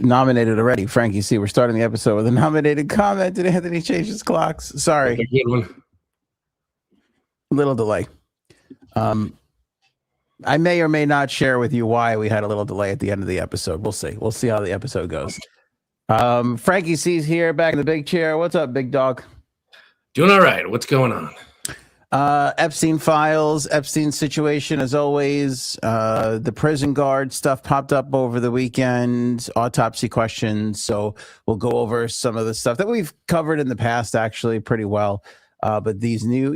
Nominated already. Frankie C. We're starting the episode with a nominated comment. Did Anthony change his clocks? Sorry. That's a good one. Little delay. I may or may not share with you why we had a little delay at the end of the episode. We'll see. We'll see how the episode goes. Frankie C's here, back in the big chair. What's up, big dog? Doing all right. What's going on? Epstein files, Epstein situation, as always. The prison guard stuff popped up over the weekend, autopsy questions. So we'll go over some of the stuff that we've covered in the past, actually, pretty well. But these new,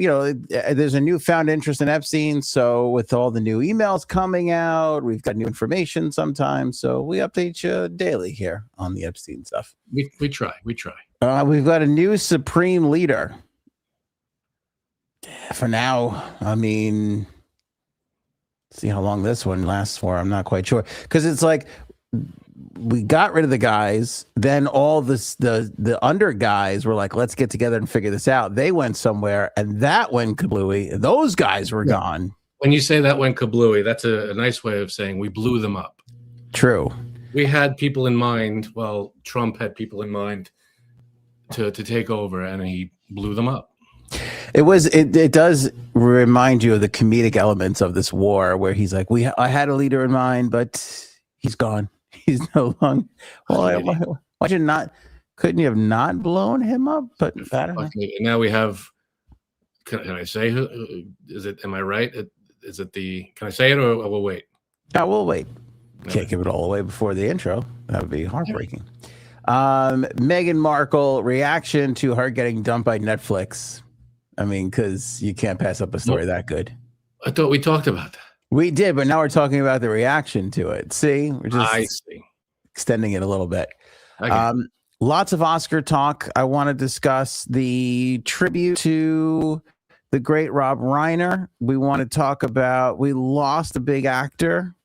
there's a newfound interest in Epstein. So with all the new emails coming out, we've got new information sometimes. So we update you daily here on the Epstein stuff. We try. We've got a new supreme leader. For now, I mean, see how long this one lasts for. I'm not quite sure, because it's like we got rid of the guys, then all the under guys were like, let's get together and figure this out. They went somewhere, and that went kablooey. Those guys were gone. When you say that went kablooey, that's a nice way of saying we blew them up. True. We had people in mind. Well, Trump had people in mind to take over, and he blew them up. It does remind you of the comedic elements of this war, where he's like, I had a leader in mind, but he's gone. He's no longer. Well, why you not? Couldn't you have not blown him up? But I don't know. Now we have. Can I say who? Is it? Am I right? Is it the? Can I say it, or we'll wait? No, we'll wait. Can't give it all away before the intro. That would be heartbreaking. Meghan Markle reaction to her getting dumped by Netflix. I mean, because you can't pass up a story that good. I thought we talked about that. We did, but now we're talking about the reaction to it. See, we're just see. Extending it a little bit. Lots of Oscar talk. I want to discuss the tribute to the great Rob Reiner. We want to talk about, we lost a big actor,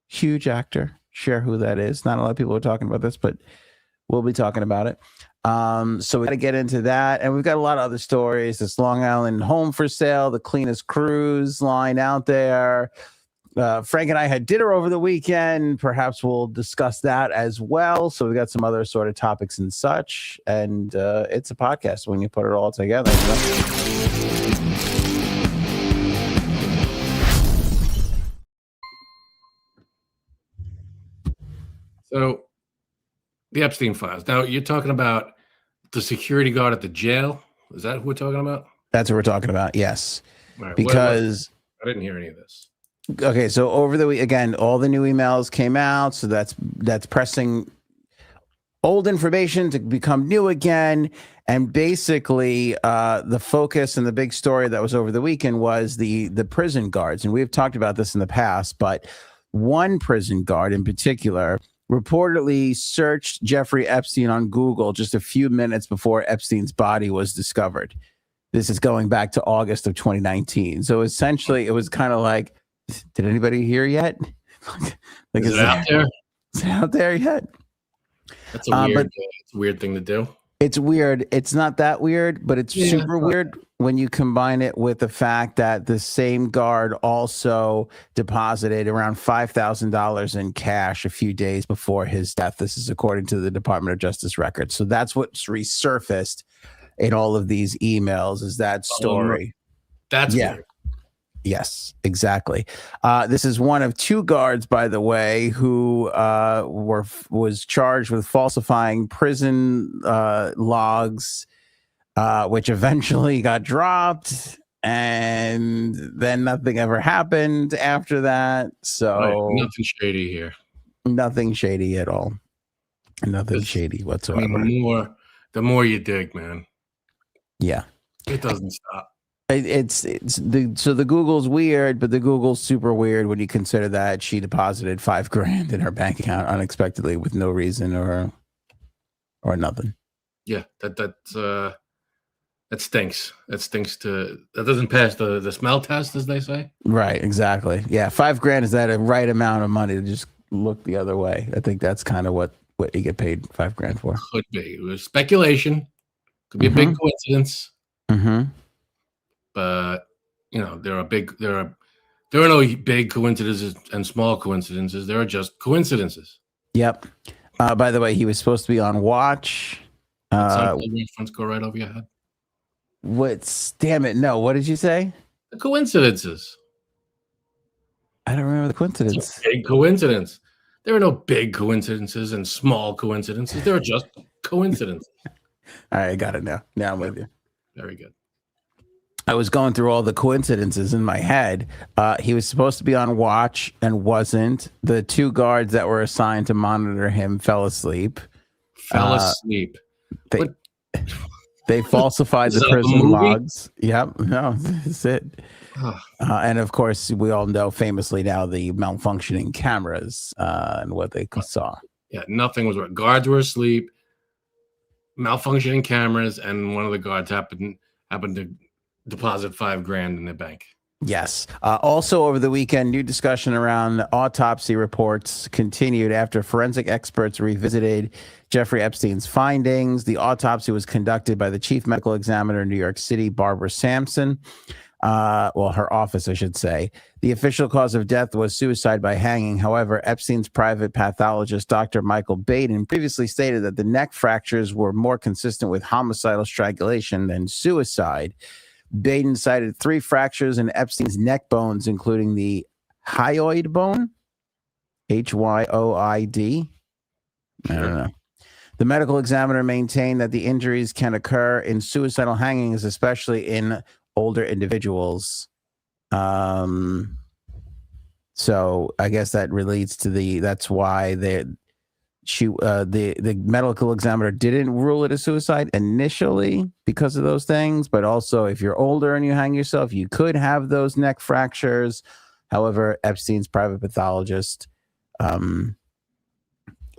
huge actor. Share who that is. Not a lot of people are talking about this, but we'll be talking about it. So we got to get into that, and we've got a lot of other stories. This Long Island home for sale, the cleanest cruise line out there. Frank and I had dinner over the weekend. Perhaps we'll discuss that as well. So we got some other sort of topics and such, and it's a podcast when you put it all together. So the Epstein files. Now you're talking about the security guard at the jail. Is that who we're talking about? That's what we're talking about. Yes. Right, because I didn't hear any of this. Okay. So over the week, again, all the new emails came out. So that's pressing old information to become new again. And basically the focus and the big story that was over the weekend was the prison guards. And we've talked about this in the past, but one prison guard in particular reportedly searched Jeffrey Epstein on Google just a few minutes before Epstein's body was discovered. This is going back to August of 2019. So essentially, it was kind of like, did anybody hear yet? Is it out there? Is it out there yet? That's a weird thing to do. It's weird. It's not that weird, but it's super weird when you combine it with the fact that the same guard also deposited around $5,000 in cash a few days before his death. This is according to the Department of Justice records. So that's what's resurfaced in all of these emails, is that story. That's weird. Yes, exactly. This is one of two guards, by the way, who was charged with falsifying prison logs, which eventually got dropped, and then nothing ever happened after that. So nothing shady here. Nothing shady at all. Nothing shady whatsoever. I mean, the more you dig, man. Yeah, it doesn't stop. So the Google's weird, but the Google's super weird when you consider that she deposited $5,000 in her bank account unexpectedly with no reason or nothing. Yeah, that stinks. That stinks. That doesn't pass the smell test, as they say. Right, exactly. Yeah, $5,000 is that a right amount of money to just look the other way? I think that's kind of what you get paid $5,000 for. Could be. It was speculation. Could be a big coincidence. Mm-hmm. But there are no big coincidences and small coincidences. There are just coincidences. Yep. By the way, he was supposed to be on watch. Some reference go right over your head. Damn it. No. What did you say? The coincidences. I don't remember the coincidence. It's a big coincidence. There are no big coincidences and small coincidences. There are just coincidences. All right. I got it now. Now I'm with you. Very good. I was going through all the coincidences in my head. He was supposed to be on watch and wasn't. The 2 guards that were assigned to monitor him fell asleep. They falsified the prison logs. Yep. No, that's it. And of course, we all know famously now the malfunctioning cameras and what they saw. Yeah, nothing was right. Guards were asleep, malfunctioning cameras, and one of the guards happened to deposit $5,000 in their bank. Yes. Also over the weekend, new discussion around autopsy reports continued after forensic experts revisited Jeffrey Epstein's findings. The autopsy was conducted by the chief medical examiner in New York City, Barbara Sampson. Her office, I should say. The official cause of death was suicide by hanging. However, Epstein's private pathologist, Dr. Michael Baden, previously stated that the neck fractures were more consistent with homicidal strangulation than suicide. Baden cited 3 fractures in Epstein's neck bones, including the hyoid bone, Hyoid. I don't know. The medical examiner maintained that the injuries can occur in suicidal hangings, especially in older individuals. So I guess that relates to that's why the medical examiner didn't rule it a suicide initially because of those things, but also if you're older and you hang yourself, you could have those neck fractures. However, Epstein's private pathologist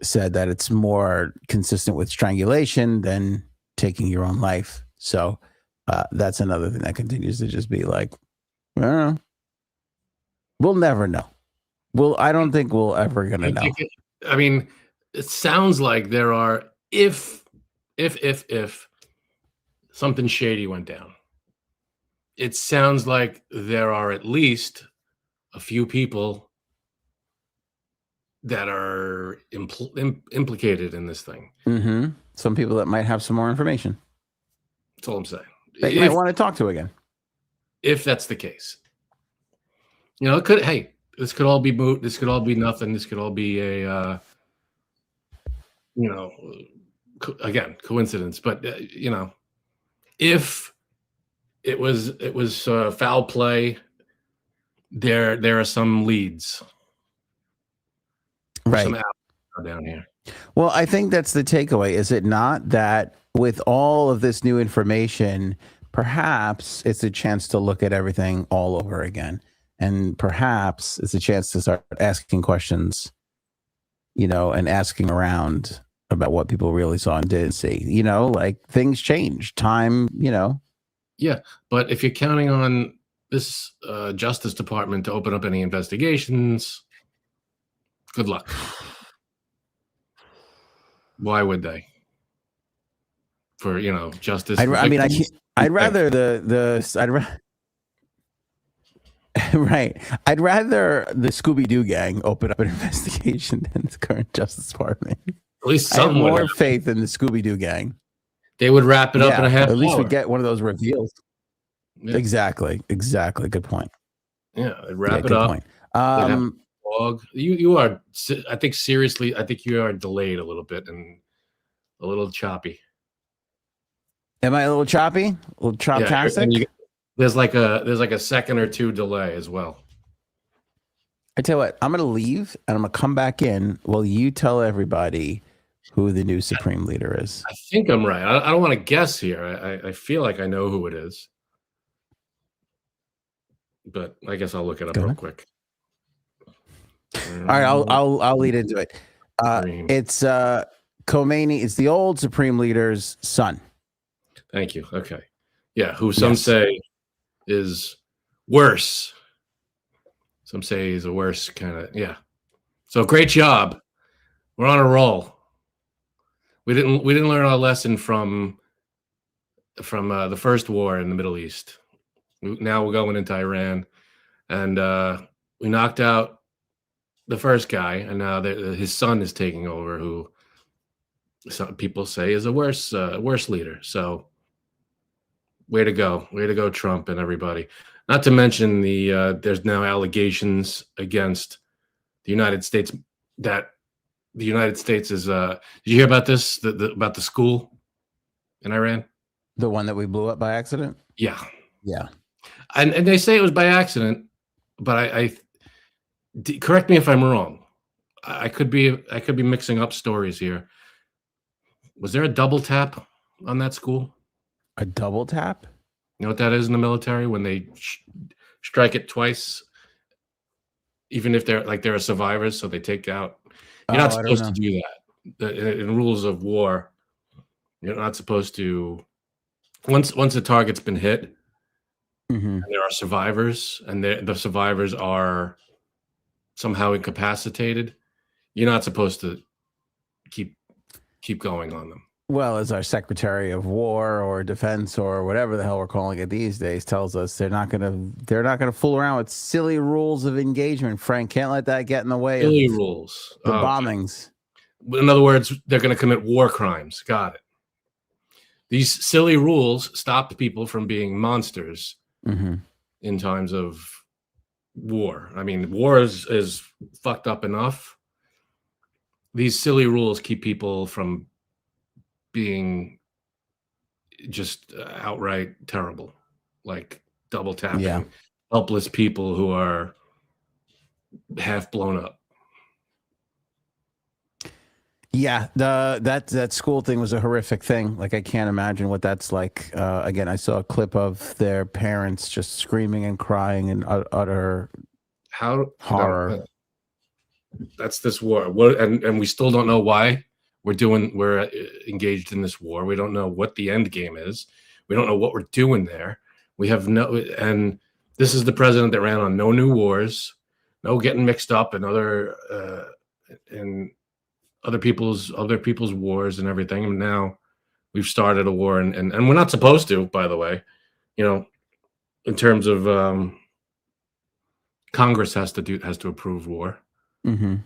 said that it's more consistent with strangulation than taking your own life. So that's another thing that continues to just be like, I don't know. We'll never know. I don't think we'll ever gonna know. It sounds like there are, if something shady went down, it sounds like there are at least a few people that are implicated in this thing. Mm-hmm. Some people that might have some more information. That's all I'm saying. They might want to talk to again. If that's the case. This could all be moot. This could all be nothing. This could all be a, again, coincidence. But, if it was foul play, there are some leads. Right. Some down here. Well, I think that's the takeaway, is it not? That with all of this new information, perhaps it's a chance to look at everything all over again. And perhaps it's a chance to start asking questions, and asking around about what people really saw and didn't see. Like things change, time, Yeah, but if you're counting on this Justice Department to open up any investigations, good luck. Why would they? For justice. I'd rather right. I'd rather the Scooby-Doo gang open up an investigation than the current Justice Department. At least I have more faith in the Scooby-Doo gang. They would wrap it up in a half hour. At least we get one of those reveals. Yeah. Exactly. Good point. Yeah, wrap it up. Point. You are, I think, seriously, you are delayed a little bit and a little choppy. Am I a little choppy? A little chop-tastic? Yeah, there's like a second or two delay as well. I tell you what, I'm going to leave and I'm going to come back in while you tell everybody who the new Supreme Leader is. I think I'm right. I don't want to guess here. I feel like I know who it is. But I guess I'll look it up real quick. All right, I'll lead into it. It's Khomeini. It's the old Supreme Leader's son. Thank you. Okay. Yeah, who some say is worse. Some say he's a worse kind of, yeah. So great job. We're on a roll. We didn't learn our lesson from the first war in the Middle East. Now we're going into Iran, and we knocked out the first guy, and now his son is taking over, who some people say is a worse leader. So way to go, Trump and everybody. Not to mention there's now allegations against the United States that the United States is. Did you hear about this? About the school in Iran? The one that we blew up by accident? Yeah. Yeah. And they say it was by accident, but I correct me if I'm wrong. I could be mixing up stories here. Was there a double tap on that school? A double tap? You know what that is in the military when they strike it twice, even if they're survivors, so they take out. You're not supposed to do that. In rules of war, you're not supposed to. Once a target's been hit, and there are survivors, and the survivors are somehow incapacitated, you're not supposed to keep going on them. Well, as our Secretary of War or Defense or whatever the hell we're calling it these days tells us, they're not gonna fool around with silly rules of engagement. Frank, can't let that get in the way silly of rules. The bombings. In other words, they're going to commit war crimes. Got it. These silly rules stopped people from being monsters in times of war. I mean, war is fucked up enough. These silly rules keep people from being just outright terrible, like double tapping helpless people who are half blown up. Yeah, that school thing was a horrific thing. Like, I can't imagine what that's like. Again, I saw a clip of their parents just screaming and crying in utter horror. That's this war. And we still don't know why we're engaged in this war. We don't know what the end game is. We don't know what we're doing there. We have and this is the president that ran on no new wars, no getting mixed up in other people's wars and everything. And now we've started a war, and we're not supposed to, by the way. In terms of Congress has to approve war, and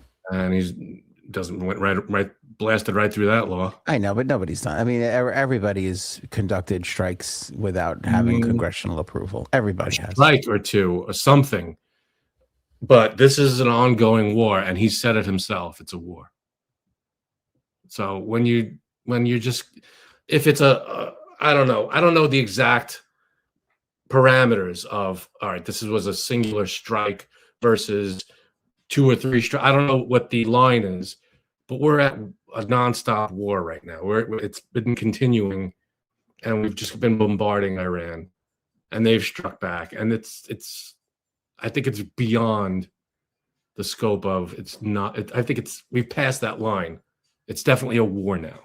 he went blasted right through that law. I know, but nobody's done. I mean, everybody has conducted strikes without having congressional approval. Everybody has. Strike or two or something. But this is an ongoing war, and he said it himself. It's a war. So when you just, if it's I don't know the exact parameters of, all right, this was a singular strike versus 2 or 3 strikes. I don't know what the line is, but we're at a nonstop war right now. It's been continuing, and we've just been bombarding Iran, and they've struck back, and I think it's beyond the scope of. It's not. I think we've passed that line. It's definitely a war now.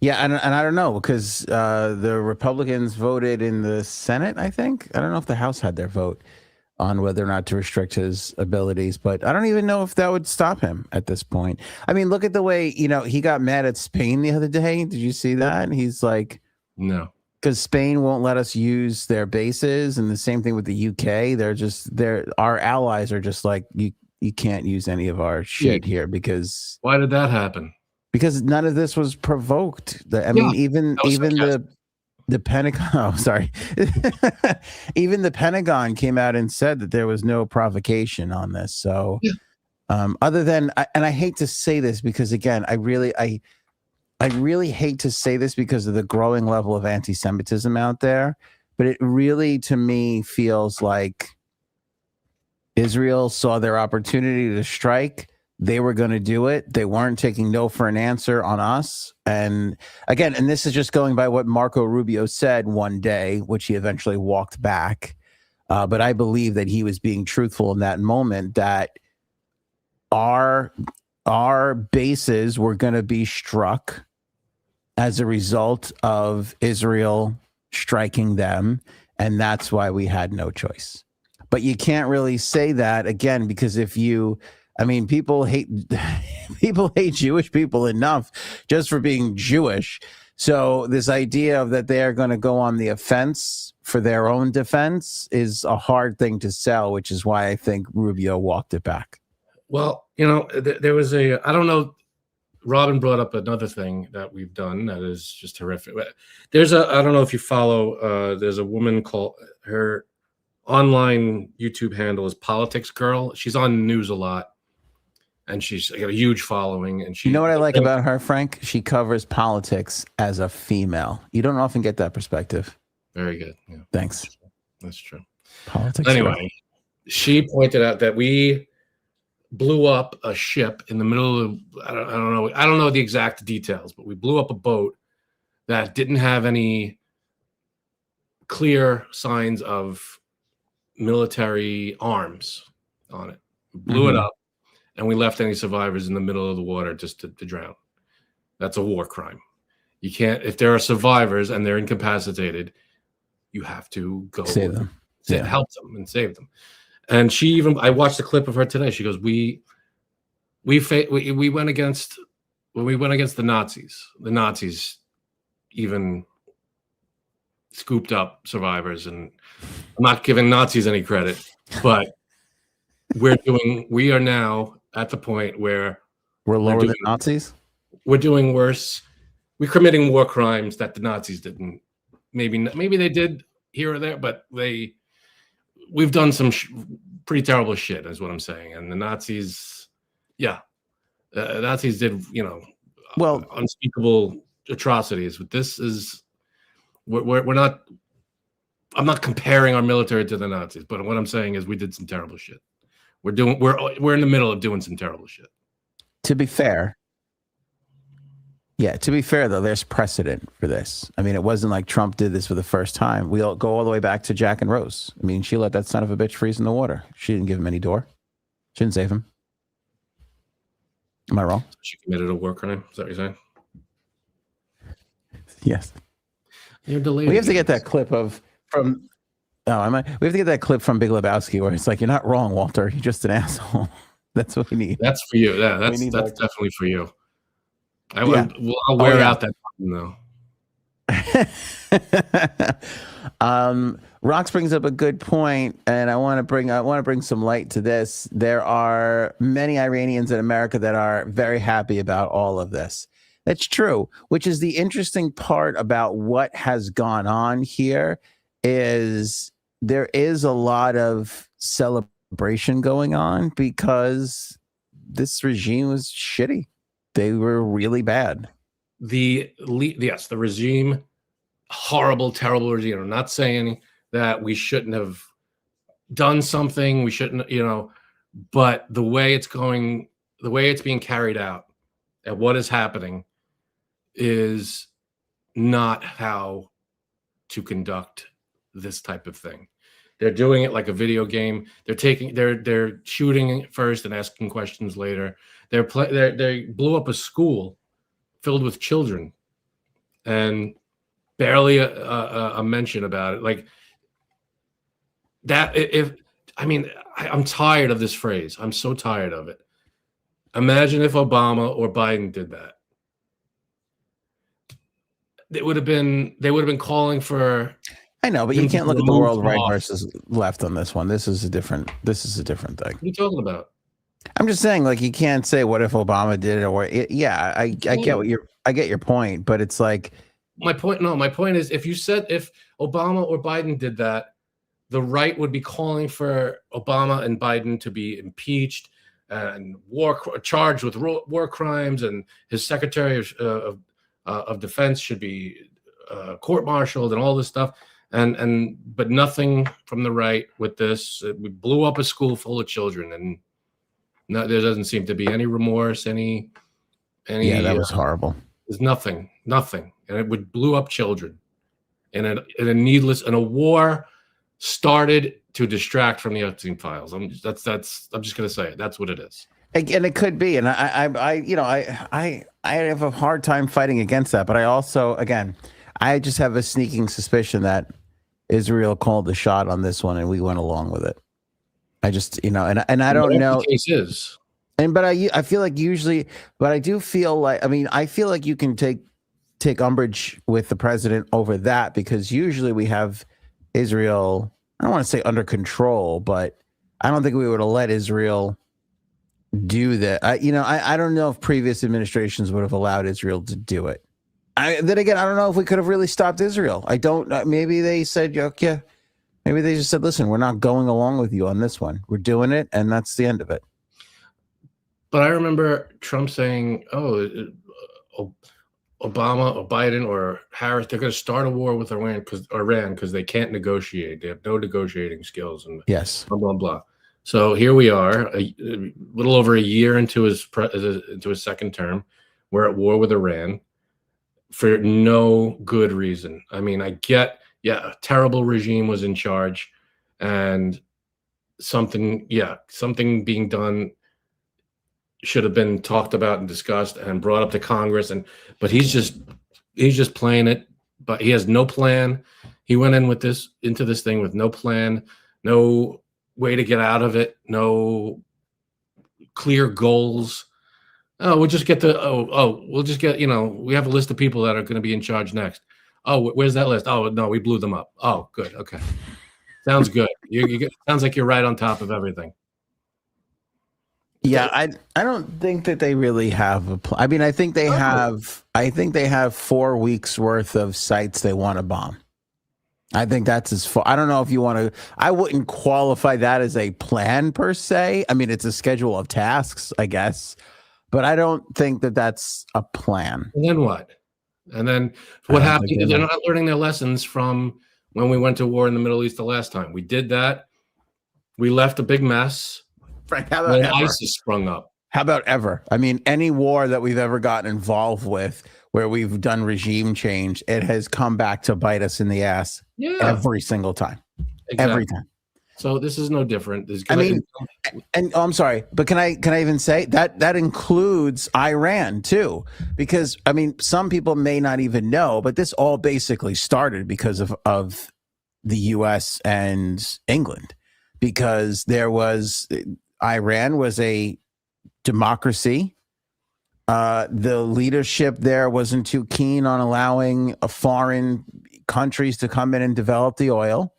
Yeah, and I don't know, because the Republicans voted in the Senate, I think. I don't know if the House had their vote on whether or not to restrict his abilities, but I don't even know if that would stop him at this point. I mean, look at the way, he got mad at Spain the other day. Did you see that? And he's like, no. Because Spain won't let us use their bases, and the same thing with the UK. Our allies are just like, you can't use any of our shit here because. Why did that happen? Because none of this was provoked. Mean, even the Pentagon. Oh, sorry. Even the Pentagon came out and said that there was no provocation on this. So, other than, and I hate to say this because, again, I really hate to say this because of the growing level of anti-Semitism out there, but it really, to me, feels like Israel saw their opportunity to strike. They were going to do it. They weren't taking no for an answer on us. And again, and this is just going by what Marco Rubio said one day, which he eventually walked back. But I believe that he was being truthful in that moment, that our bases were going to be struck as a result of Israel striking them. And that's why we had no choice. But you can't really say that, again, because people hate Jewish people enough just for being Jewish. So this idea of that they are going to go on the offense for their own defense is a hard thing to sell, which is why I think Rubio walked it back. Well, there was I don't know. Robin brought up another thing that we've done that is just horrific. I don't know if you follow, there's a woman called, her online YouTube handle is Politics Girl. She's on the news a lot, and she's got a huge following. And you know what I like about her, Frank? She covers politics as a female. You don't often get that perspective. Very good. Yeah. Thanks. That's true. Politics. Anyway, she pointed out that we blew up a ship in the middle of, I don't know the exact details, but we blew up a boat that didn't have any clear signs of military arms on it. We blew it up, and we left any survivors in the middle of the water just to drown. That's a war crime. You can't, if there are survivors and they're incapacitated, you have to go save them, help them and save them. And I watched a clip of her today. She goes, we went against the Nazis. The Nazis even scooped up survivors, and I'm not giving Nazis any credit, but we are now at the point where we're lower than Nazis. We're doing worse. We're committing war crimes that the Nazis didn't. Maybe they did here or there, but we've done some pretty terrible shit, is what I'm saying. And the Nazis, Nazis did, unspeakable atrocities. But this is, we're not. I'm not comparing our military to the Nazis, but what I'm saying is we did some terrible shit. We're in the middle of doing some terrible shit. To be fair, though, there's precedent for this. I mean, it wasn't like Trump did this for the first time. We all go all the way back to Jack and Rose. I mean, she let that son of a bitch freeze in the water. She didn't give him any door. She didn't save him. Am I wrong? She committed a war crime. Is that what you're saying? Yes. You're delayed. We have to get that clip we have to get that clip from Big Lebowski where it's like, you're not wrong, Walter. You're just an asshole. That's what we need. That's for you. Yeah, that's definitely for you. I'll wear out that button, though. Rox brings up a good point, and I want to bring some light to this. There are many Iranians in America that are very happy about all of this. That's true, which is the interesting part about what has gone on here is there is a lot of celebration going on because this regime was shitty. They were really bad. The regime, horrible, terrible regime. I'm not saying that we shouldn't have done something. We shouldn't, but the way it's going, the way it's being carried out, and what is happening is not how to conduct this type of thing. They're doing it like a video game. They're shooting first and asking questions later. They blew up a school filled with children, and barely a mention about it. Like that. I'm tired of this phrase. I'm so tired of it. Imagine if Obama or Biden did that. They would have been calling for. I know, but you can't look at the world right versus left on this one. This is a different thing. What are you talking about? I'm just saying, like, you can't say what if Obama did it or I get your point, but it's like my point is if Obama or Biden did that, the right would be calling for Obama and Biden to be impeached and charged with war crimes, and his Secretary of Defense should be court-martialed and all this stuff. But nothing from the right with this. We blew up a school full of children, and there doesn't seem to be any remorse, any. Yeah, that was horrible. There's nothing, and it blew up children, and a war started to distract from the Epstein files. I'm just gonna say it. That's what it is. And it could be, and I have a hard time fighting against that, but I also, again, I just have a sneaking suspicion that Israel called the shot on this one, and we went along with it. I just, and I don't know. The case is. But I feel like usually, but I do feel like, I feel like you can take take umbrage with the president over that, because usually we have Israel, I don't want to say under control, but I don't think we would have let Israel do that. I don't know if previous administrations would have allowed Israel to do it. Then again, I don't know if we could have really stopped Israel. I don't. Maybe they said, yeah. Maybe they just said, listen, we're not going along with you on this one. We're doing it, and that's the end of it. But I remember Trump saying, Obama or Biden or Harris, they're going to start a war with Iran because they can't negotiate. They have no negotiating skills. And yes, blah, blah, blah. So here we are, a little over a year into his second term. We're at war with Iran for no good reason. I mean, I get, a terrible regime was in charge, and something being done should have been talked about and discussed and brought up to Congress. But he's just playing it. But he has no plan. He went into this thing with no plan, no way to get out of it, no clear goals. We'll just get we have a list of people that are going to be in charge next. Oh, where's that list? Oh, no, we blew them up. Oh, good. Okay. Sounds good. Sounds like you're right on top of everything. Yeah, I don't think that they really have a plan. I mean, I think they have 4 weeks worth of sites they want to bomb. I think that's as far. I don't know if you want to. I wouldn't qualify that as a plan per se. I mean, it's a schedule of tasks, I guess, but I don't think that that's a plan. And then what? And then what happened? They're not learning their lessons from when we went to war in the Middle East the last time. We did that. We left a big mess. Frank, how about ever? ISIS sprung up? How about ever? I mean, any war that we've ever gotten involved with where we've done regime change, it has come back to bite us in the ass every single time. Exactly. Every time. So this is no different. I'm sorry, but can I even say that includes Iran too? Because I mean, some people may not even know, but this all basically started because of the U.S. and England, because Iran was a democracy. The leadership there wasn't too keen on allowing foreign countries to come in and develop the oil.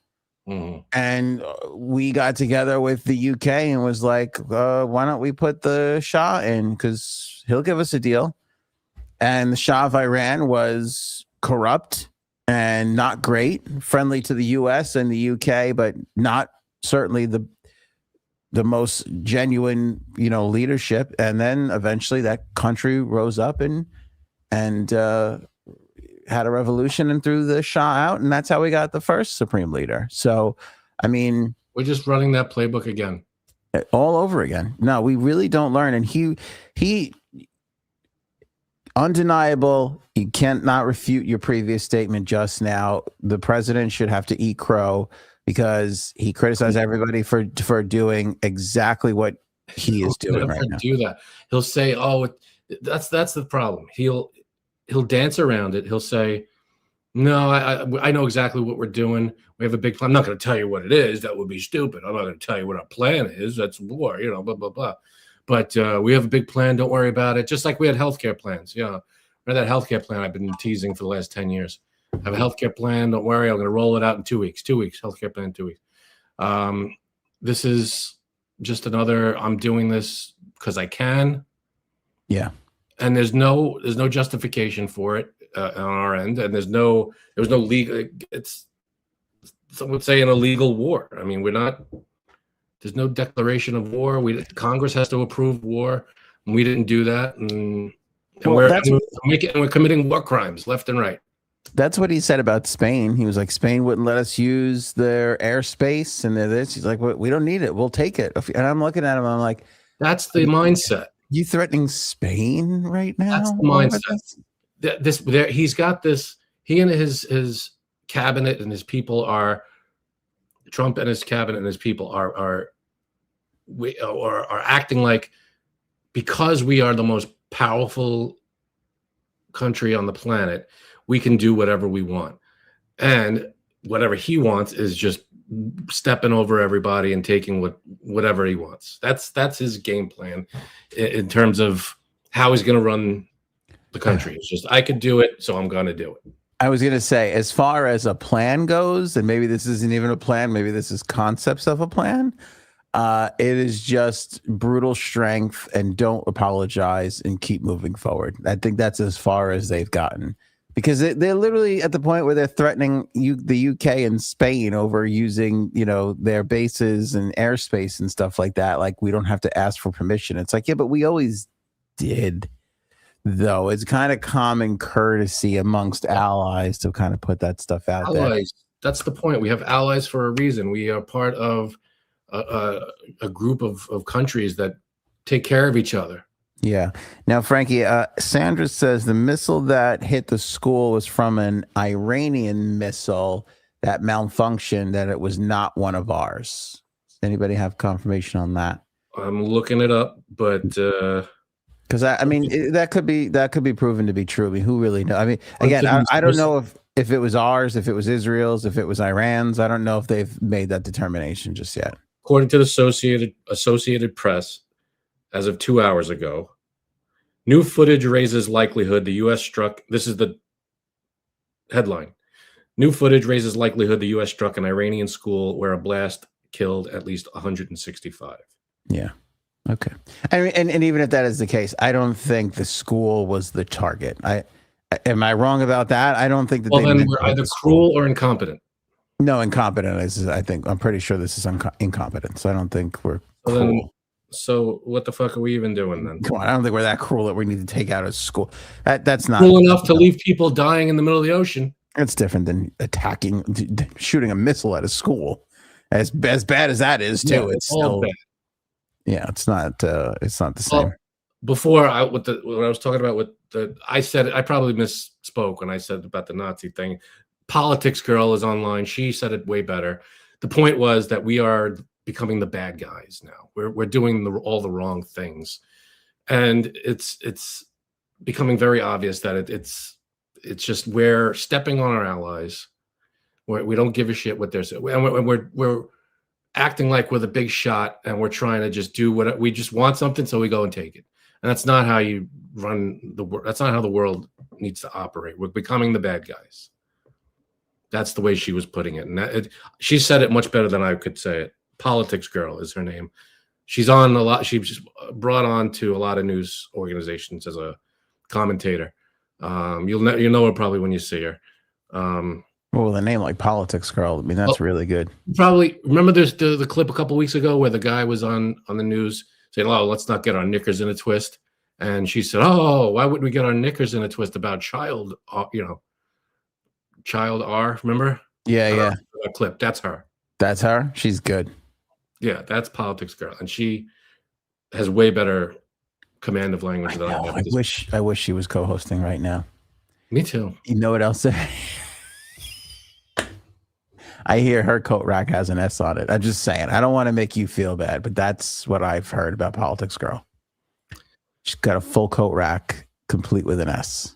Mm-hmm. And we got together with the UK and was like, why don't we put the Shah in? Because he'll give us a deal. And the Shah of Iran was corrupt and not great, friendly to the US and the UK, but not certainly the most genuine, leadership. And then eventually that country rose up and had a revolution and threw the Shah out. And that's how we got the first supreme leader. So, I mean, we're just running that playbook again. All over again. No, we really don't learn. And he undeniable. You can't not refute your previous statement just now. The president should have to eat crow, because he criticized everybody for doing exactly what he is doing right now. Do that. He'll say, "Oh, that's the problem." He'll dance around it. He'll say, "No, I know exactly what we're doing. We have a big plan. I'm not going to tell you what it is. That would be stupid. I'm not going to tell you what our plan is. That's war, blah blah blah. But we have a big plan. Don't worry about it. Just like we had healthcare plans. Remember that healthcare plan I've been teasing for the last 10 years. I have a healthcare plan. Don't worry. I'm going to roll it out in 2 weeks. 2 weeks. Healthcare plan in 2 weeks. This is just another. I'm doing this because I can. Yeah. And there's no justification for it on our end, and there was no legal. It's, some would say, an illegal war. I mean, there's no declaration of war. Congress has to approve war, and we didn't do that, and we're committing war crimes left and right. That's what he said about Spain. He was like, Spain wouldn't let us use their airspace and this. He's like, we don't need it. We'll take it. And I'm looking at him. I'm like, that's the mindset. You threatening Spain right now? That's the mindset. He's got this. He and his cabinet and his people are. Trump and his cabinet and his people are acting like, because we are the most powerful country on the planet, we can do whatever we want, and whatever he wants is just stepping over everybody and taking whatever he wants. That's his game plan in terms of how he's going to run the country. It's just, I could do it, so I'm going to do it. I was going to say, as far as a plan goes, and maybe this isn't even a plan, maybe this is concepts of a plan. It is just brutal strength and don't apologize and keep moving forward. I think that's as far as they've gotten, because they're literally at the point where they're threatening the UK and Spain over using, their bases and airspace and stuff like that. Like, we don't have to ask for permission. It's like, yeah, but we always did. Though it's kind of common courtesy amongst allies to kind of put that stuff out there. That's the point. We have allies for a reason. We are part of a group of countries that take care of each other. Yeah. Now, Frankie, Sandra says the missile that hit the school was from an Iranian missile that malfunctioned, that it was not one of ours. Does anybody have confirmation on that? I'm looking it up, but... Because that could be proven to be true. I mean, who really knows? I mean, again, I don't know if it was ours, if it was Israel's, if it was Iran's. I don't know if they've made that determination just yet. According to the Associated Press, as of 2 hours ago, new footage raises likelihood the U.S. struck. This is the headline. New footage raises likelihood the U.S. struck an Iranian school where a blast killed at least 165. Yeah. Okay. And even if that is the case, I don't think the school was the target. Am I wrong about that? I don't think that. Well, then we're either cruel or incompetent. No, incompetent is. I'm pretty sure this is incompetence. I don't think we're cruel. So what the fuck are we even doing then? Come on, I don't think we're that cruel that we need to take out a school. That's not cruel enough to leave people dying in the middle of the ocean. It's different than shooting a missile at a school. As bad as that is too, it's still bad. Yeah, it's not the same. Well, before when I was talking about I said I probably misspoke when I said about the Nazi thing. Politics Girl is online. She said it way better. The point was that we are becoming the bad guys now. We're doing all the wrong things, and it's becoming very obvious that it's just we're stepping on our allies. We don't give a shit what they're saying, and we're acting like we're the big shot, and we're trying to just do what we just want something, so we go and take it. And that's not how you run the world. That's not how the world needs to operate. We're becoming the bad guys. That's the way she was putting it, and she said it much better than I could say it. Politics Girl is her name. She's on a lot. She's just brought on to a lot of news organizations as a commentator. You'll know her probably when you see her. Well, with a name like Politics Girl, I mean, that's really good. Probably remember there's the clip a couple weeks ago where the guy was on the news saying, "Oh, let's not get our knickers in a twist," and she said, "Oh, why would we get our knickers in a twist about child R?" Remember? Yeah. That clip. That's her. That's her. She's good. Yeah, that's Politics Girl, and she has way better command of language than I have. I wish she was co-hosting right now. Me too. You know what else? I hear her coat rack has an S on it. I'm just saying. I don't want to make you feel bad, but that's what I've heard about Politics Girl. She's got a full coat rack, complete with an S.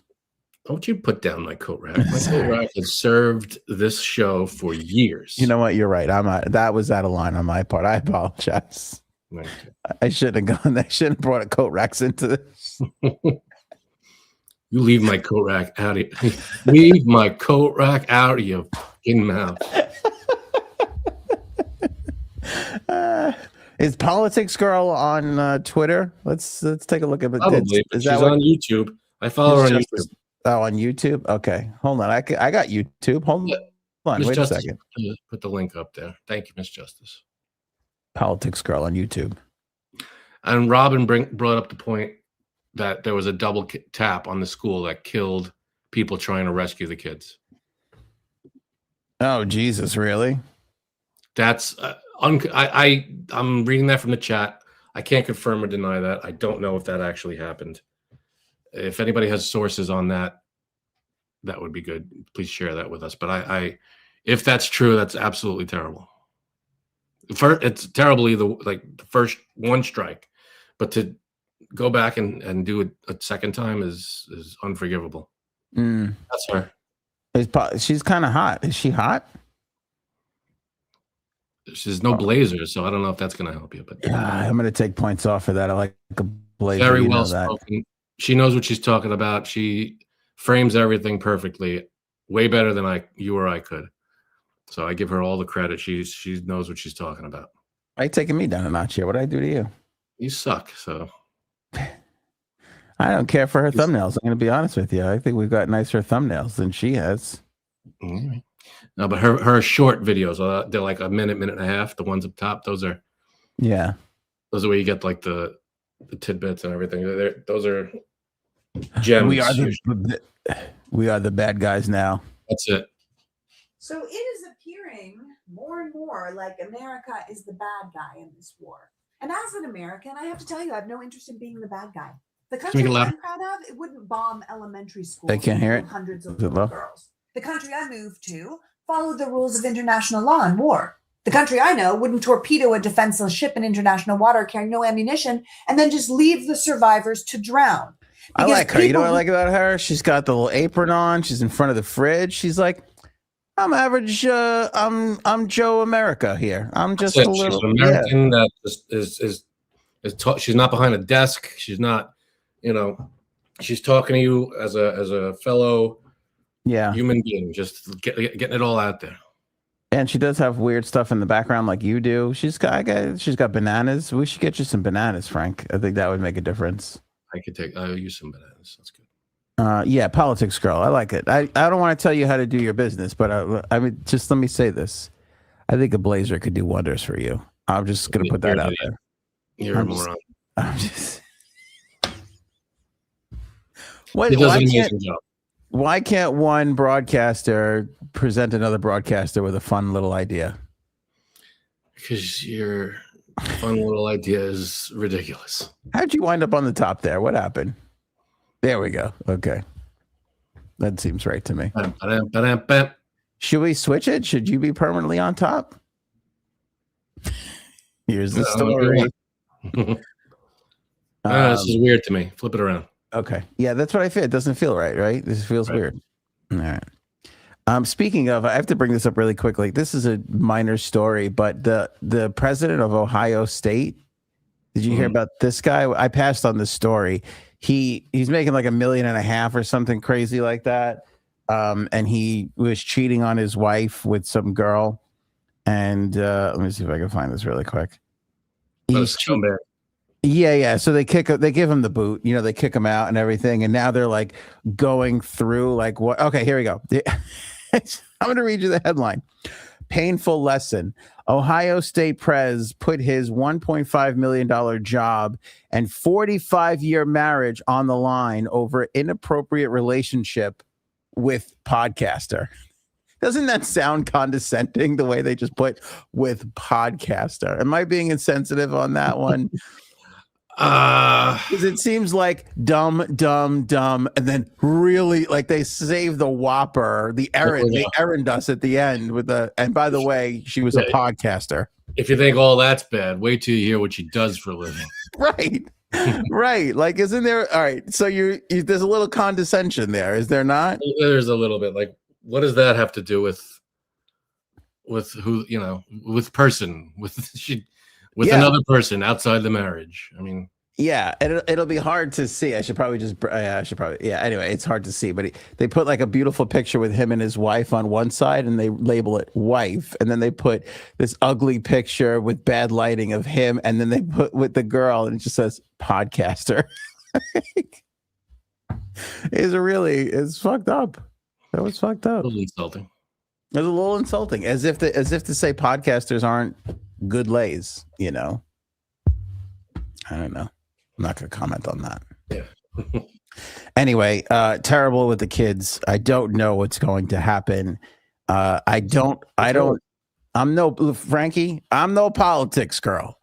Don't you put down my coat rack. My coat rack has served this show for years. You know what? You're right. That was out of line on my part. I apologize. I shouldn't have gone. I shouldn't have brought coat racks into this. You leave my coat rack out of leave my coat rack out of your fucking mouth. Is Politics Girl on Twitter? Let's take a look at it. Probably. She's on YouTube. I follow her on YouTube. Oh, on YouTube? Okay. Hold on. I got YouTube. Hold on. Wait a second. Put the link up there. Thank you, Miss Justice. Politics Girl on YouTube. And Robin brought up the point that there was a double tap on the school that killed people trying to rescue the kids. Oh, Jesus, really? That's I'm reading that from the chat. I can't confirm or deny that. I don't know if that actually happened. If anybody has sources on that, that would be good. Please share that with us. But if that's true, that's absolutely terrible. It's terribly the first one strike, but to go back and do it a second time is unforgivable. That's her. She's kind of hot. Is she hot? She's no blazer, so I don't know if that's going to help you. But I'm going to take points off for that. I like a blazer. Very well spoken. she knows what she's talking about. She frames everything perfectly, way better than you or I could. So I give her all the credit. She knows what she's talking about. Why are you taking me down a notch here? What did I do to you? You suck. So I don't care for her thumbnails. I'm going to be honest with you. I think we've got nicer thumbnails than she has. Mm-hmm. No, but her short videos, they're like a minute and a half. The ones up top, those are where you get like the tidbits and everything. Those are gems. We are the bad guys now. That's it. So it is appearing more and more like America is the bad guy in this war. And as an American, I have to tell you, I have no interest in being the bad guy. The country I'm proud of, it wouldn't bomb elementary schools. They can't hear it. Hundreds of little girls. The country I moved to followed the rules of international law in war. The country I know wouldn't torpedo a defenseless ship in international water carrying no ammunition and then just leave the survivors to drown. I like her. You know what I like about her? She's got the little apron on. She's in front of the fridge. She's like, I'm average. I'm Joe America here. I'm just a little. She's an American that is she's not behind a desk. She's not, she's talking to you as a fellow human being, just getting it all out there. And she does have weird stuff in the background like you do. She's got bananas. We should get you some bananas, Frank. I think that would make a difference. I'll use some bananas. That's good. Yeah, politics girl. I like it. I don't want to tell you how to do your business, but I mean, just let me say this. I think a blazer could do wonders for you. I'm just going to put that out there. You're a moron. He does an amazing job. Why can't one broadcaster present another broadcaster with a fun little idea? Because your fun little idea is ridiculous. How'd you wind up on the top there? What happened? There we go. Okay. That seems right to me. Should we switch it? Should you be permanently on top? Here's the story. This is weird to me. Flip it around. Okay. Yeah, that's what I feel. It doesn't feel right? This feels weird. All right. Speaking of, I have to bring this up really quickly. This is a minor story, but the president of Ohio State, did you hear about this guy? I passed on this story. He's making like $1.5 million or something crazy like that. And he was cheating on his wife with some girl. And let me see if I can find this really quick. Yeah. So they give him the boot, they kick him out and everything. And now they're like going through like what? Okay, here we go. I'm going to read you the headline. Painful lesson. Ohio State Prez put his $1.5 million job and 45-year marriage on the line over inappropriate relationship with podcaster. Doesn't that sound condescending the way they just put with podcaster? Am I being insensitive on that one? Because it seems like dumb, and then really like they save the whopper, the errand us at the end with and by the way, she was a podcaster. If you think all that's bad, wait till you hear what she does for a living. Right. Like, isn't there? All right. So there's a little condescension there, is there not? There's a little bit. Like, what does that have to do with who, with another person outside the marriage? I mean, yeah, it'll be hard to see. Anyway, it's hard to see, but they put like a beautiful picture with him and his wife on one side and they label it wife. And then they put this ugly picture with bad lighting of him. And then they put with the girl and it just says podcaster. It's fucked up. That was fucked up. A little insulting. It was a little insulting, as if to say podcasters aren't good lays, I don't know. I'm not going to comment on that. Yeah. Anyway, terrible with the kids. I don't know what's going to happen. Frankie, I'm no politics girl.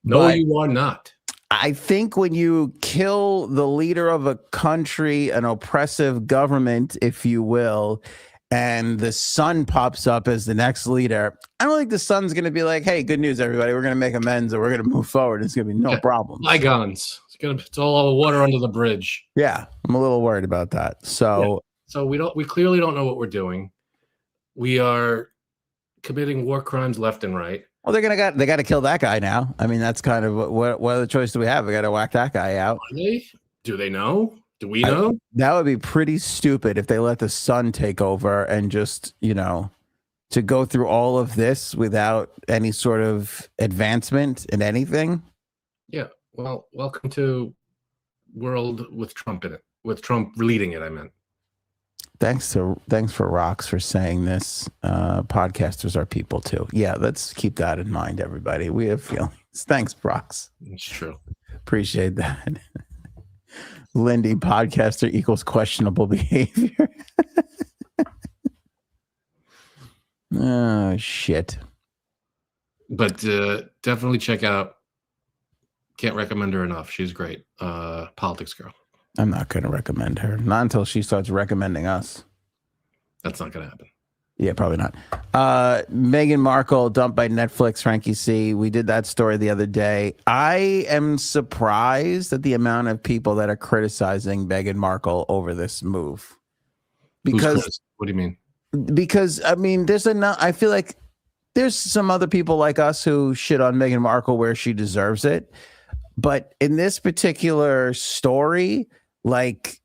No, you are not. I think when you kill the leader of a country, an oppressive government, if you will, and the son pops up as the next leader, I don't think the son's going to be like, hey, good news, everybody. We're going to make amends and we're going to move forward. It's going to be no problem. Bygones. It's all water under the bridge. Yeah, I'm a little worried about that. So we clearly don't know what we're doing. We are committing war crimes left and right. Well, they got to kill that guy now. I mean, that's kind of what other choice do we have? We got to whack that guy out. Are they? Do they know? Do we know? That would be pretty stupid if they let the son take over and just, to go through all of this without any sort of advancement in anything. Yeah. Well, welcome to world with Trump in it. With Trump leading it, I meant. Thanks for Rox for saying this. Podcasters are people too. Yeah, let's keep that in mind, everybody. We have feelings. Thanks, Rox. It's true. Appreciate that. Lindy, podcaster equals questionable behavior. Oh, shit. But definitely check out. Can't recommend her enough. She's great. Politics girl. I'm not going to recommend her. Not until she starts recommending us. That's not going to happen. Yeah, probably not. Meghan Markle dumped by Netflix, Frankie C. We did that story the other day. I am surprised at the amount of people that are criticizing Meghan Markle over this move. Because what do you mean? Because I mean, there's enough. I feel like there's some other people like us who shit on Meghan Markle where she deserves it. But in this particular story, like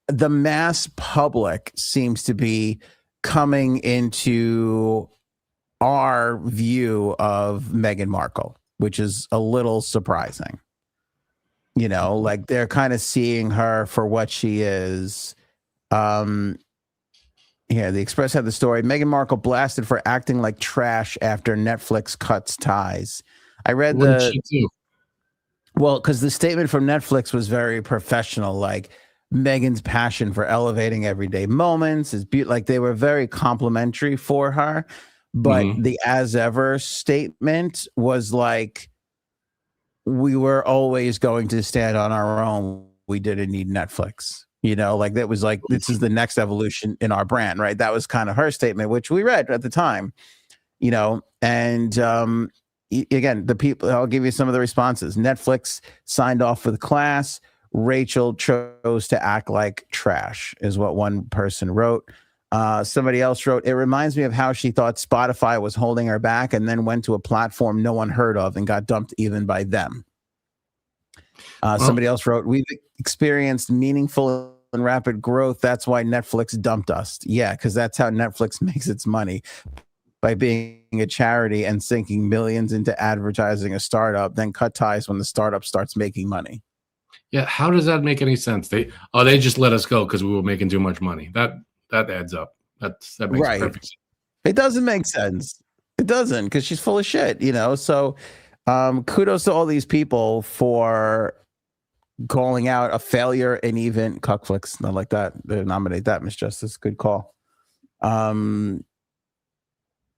the mass public seems to be coming into our view of Meghan Markle, which is a little surprising. Like they're kind of seeing her for what she is. Yeah, the Express had the story. Meghan Markle blasted for acting like trash after Netflix cuts ties. I read what did she do? Well, because the statement from Netflix was very professional, like Meghan's passion for elevating everyday moments is like they were very complimentary for her. But the as ever statement was like, we were always going to stand on our own. We didn't need Netflix. Like that was like, this is the next evolution in our brand, right? That was kind of her statement, which we read at the time, and again, the people, I'll give you some of the responses. Netflix signed off with class. Rachel chose to act like trash is what one person wrote. Somebody else wrote, it reminds me of how she thought Spotify was holding her back and then went to a platform no one heard of and got dumped even by them. Somebody else wrote, we've experienced meaningful and rapid growth. That's why Netflix dumped us. Yeah, because that's how Netflix makes its money. By being a charity and sinking millions into advertising a startup, then cut ties when the startup starts making money. Yeah, how does that make any sense? They just let us go because we were making too much money. That adds up. That makes perfect sense. It doesn't make sense. It doesn't, because she's full of shit, So kudos to all these people for calling out a failure and even cuckflicks, not like that. They nominate that, Miss Justice. Good call.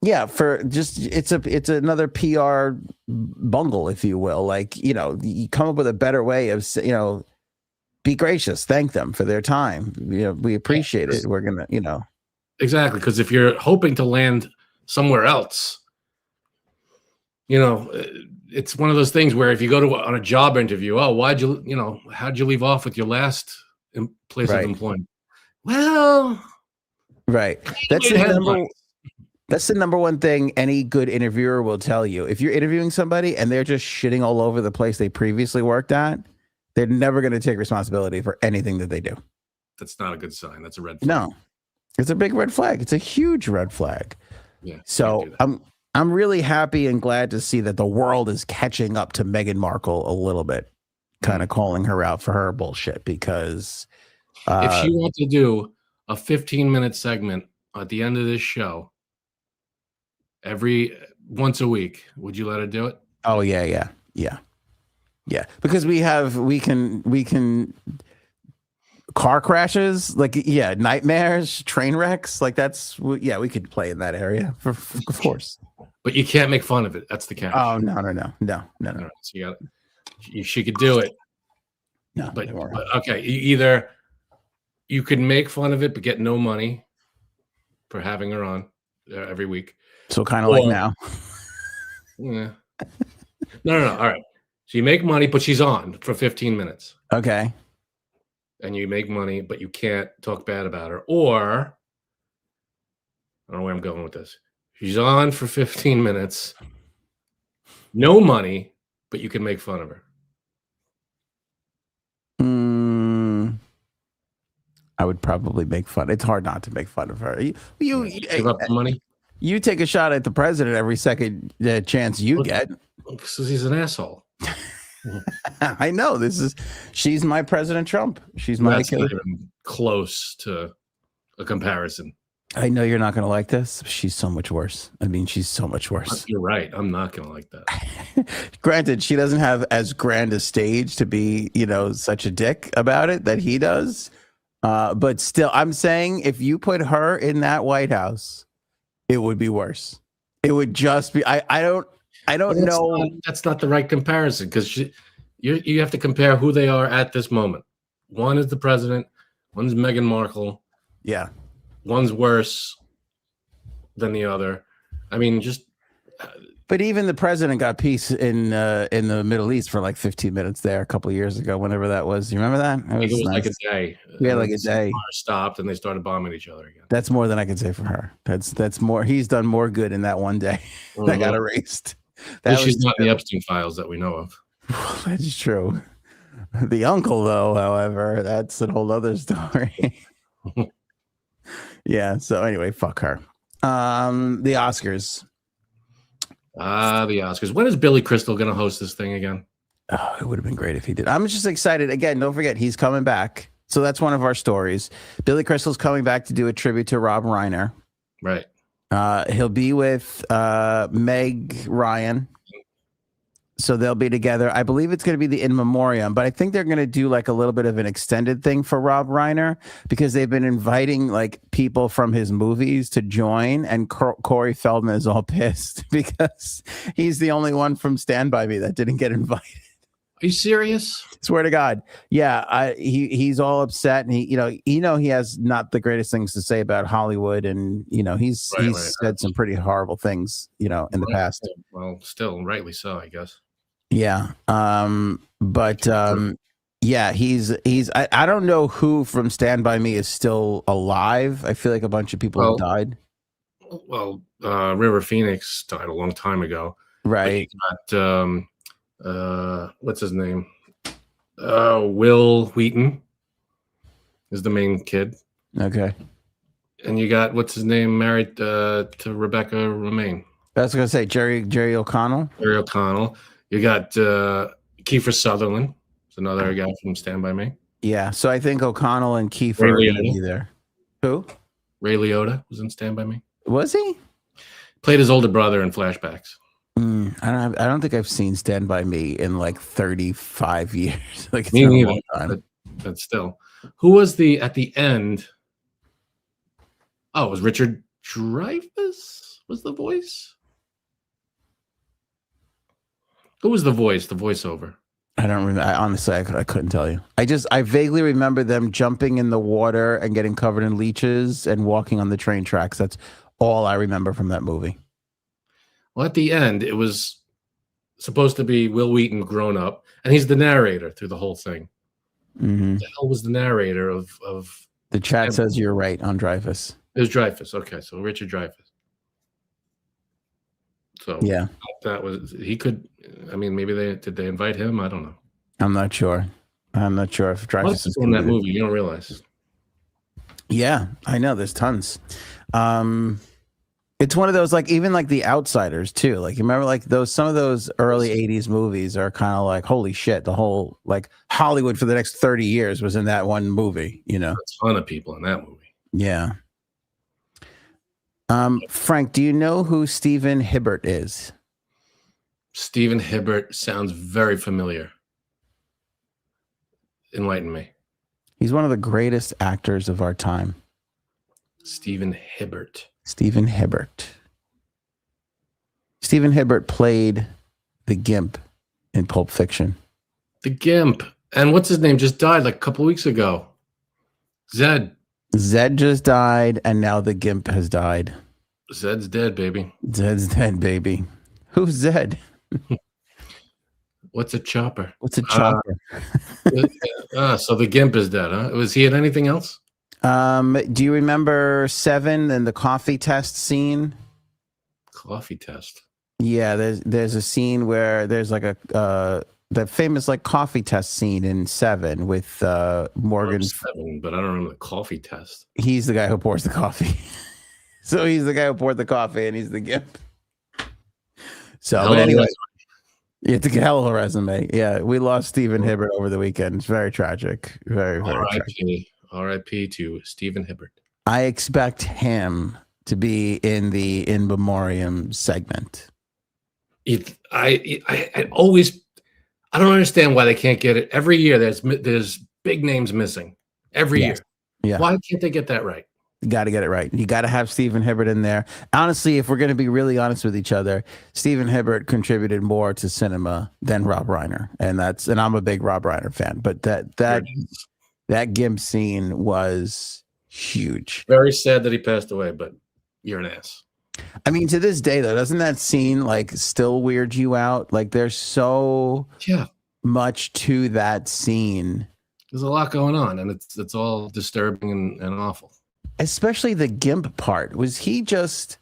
Yeah, for just it's another PR bungle, if you will. Like, you come up with a better way of, be gracious, thank them for their time. We appreciate it. We're gonna, exactly, because if you're hoping to land somewhere else, it's one of those things where if you go on a job interview, how'd you leave off with your last place of employment? Well, right. That's the number one thing any good interviewer will tell you. If you're interviewing somebody and they're just shitting all over the place they previously worked at, they're never going to take responsibility for anything that they do. That's not a good sign. That's a red flag. No, it's a big red flag. It's a huge red flag. Yeah. So I'm really happy and glad to see that the world is catching up to Meghan Markle a little bit, kind of calling her out for her bullshit, because if she wants to do a 15-minute segment at the end of this show, once a week, would you let her do it? Oh yeah. Because we can car crashes, nightmares, train wrecks, we could play in that area of course. But you can't make fun of it. That's the catch. Oh no. So she could do it. No, but okay, either you could make fun of it but get no money for having her on every week. So kind of like now. Yeah. No. All right. So you make money, but she's on for 15 minutes. Okay. And you make money, but you can't talk bad about her. Or, I don't know where I'm going with this. She's on for 15 minutes. No money, but you can make fun of her. I would probably make fun. It's hard not to make fun of her. You give up the money. You take a shot at the president every second chance you get. Because he's an asshole. I know. She's my President Trump. She's my That's not even close to a comparison. I know you're not going to like this. She's so much worse. I mean, she's so much worse. You're right. I'm not going to like that. Granted, she doesn't have as grand a stage to be, such a dick about it that he does. But still, I'm saying if you put her in that White House, it would be worse. It would just be. I don't know. That's not the right comparison because you have to compare who they are at this moment. One is the president. One's Meghan Markle. Yeah. One's worse than the other. I mean, just. But even the president got peace in the Middle East for like 15 minutes there a couple of years ago, whenever that was. You remember that? It was like a day. Yeah, like a day. Stopped and they started bombing each other again. That's more than I can say for her. That's more. He's done more good in that one day. That got erased. She's not in the Epstein files that we know of. That's true. The uncle, though, however, that's a whole other story. Yeah. So anyway, fuck her. The Oscars. The Oscars. When is Billy Crystal going to host this thing again? Oh, it would have been great if he did. I'm just excited. Again, don't forget, he's coming back. So that's one of our stories. Billy Crystal's coming back to do a tribute to Rob Reiner. Right. He'll be with Meg Ryan. So they'll be together. I believe it's going to be the in memoriam, but I think they're going to do like a little bit of an extended thing for Rob Reiner because they've been inviting like people from his movies to join, and Corey Feldman is all pissed because he's the only one from Stand By Me that didn't get invited. Are you serious? Swear to God. Yeah, he's all upset, and he has not the greatest things to say about Hollywood, and he's said some pretty horrible things, in the past. Well, still rightly so, I guess. Yeah. Yeah, he's I don't know who from Stand By Me is still alive. I feel like a bunch of people have died. Well, River Phoenix died a long time ago. Right. What's his name? Will Wheaton is the main kid. Okay. And you got, what's his name, married to Rebecca Romaine. I was going to say Jerry O'Connell. Jerry O'Connell. You got Kiefer Sutherland. It's another guy from Stand By Me. Yeah, so I think O'Connell and Kiefer are going to be there. Who? Ray Liotta was in Stand By Me. Was he? Played his older brother in flashbacks. I don't think I've seen Stand By Me in like 35 years. Like it's Me been a neither. long time. But still, who was at the end? Oh, it was Richard Dreyfuss was the voice. Who was the voice? The voiceover. I don't remember. Honestly, I couldn't tell you. I vaguely remember them jumping in the water and getting covered in leeches and walking on the train tracks. That's all I remember from that movie. Well, at the end, it was supposed to be Will Wheaton grown up, and he's the narrator through the whole thing. Mm-hmm. The hell was the narrator of The chat says you're right on Dreyfuss. It was Dreyfuss. Okay, so Richard Dreyfuss. So yeah, that was he could. I mean, maybe did they invite him? I don't know. I'm not sure. If Dreyfuss is in that movie. You don't realize. Yeah, I know. There's tons. It's one of those like even like The Outsiders too. Like you remember like some of those early 80s movies are kind of like holy shit. The whole like Hollywood for the next 30 years was in that one movie. A ton of people in that movie. Yeah. Frank, do you know who Stephen Hibbert is? Stephen Hibbert sounds very familiar. Enlighten me. He's one of the greatest actors of our time. Stephen Hibbert. Stephen Hibbert played the Gimp in Pulp Fiction. The Gimp. And what's his name? Just died like a couple weeks ago. Zed just died, and now the Gimp has died. Zed's dead, baby. Zed's dead, baby. Who's Zed? What's a chopper? What's a chopper? So the Gimp is dead, huh? Was he in anything else? Do you remember Seven and the coffee test scene? Coffee test. Yeah, there's a scene where there's like that famous like coffee test scene in Seven with Morgan. Seven, but I don't remember the coffee test. He's the guy who pours the coffee. So he's the guy who poured the coffee, and he's the gimp. So, but anyway, it's a hell of a resume. Yeah, we lost Stephen Hibbert over the weekend. It's very tragic. Very, very tragic. R.I.P. to Stephen Hibbert. I expect him to be in the in memoriam segment. I always, I don't understand why they can't get it. Every year there's big names missing. Every year. Yeah. Why can't they get that right? You got to get it right. You got to have Stephen Hibbert in there. Honestly, if we're going to be really honest with each other, Stephen Hibbert contributed more to cinema than Rob Reiner, and I'm a big Rob Reiner fan. But that gimp scene was huge. Very sad that he passed away, but you're an ass. I mean, to this day, though, doesn't that scene like still weird you out? Like, there's so much to that scene. There's a lot going on, and it's all disturbing and awful. Especially the gimp part. Was he just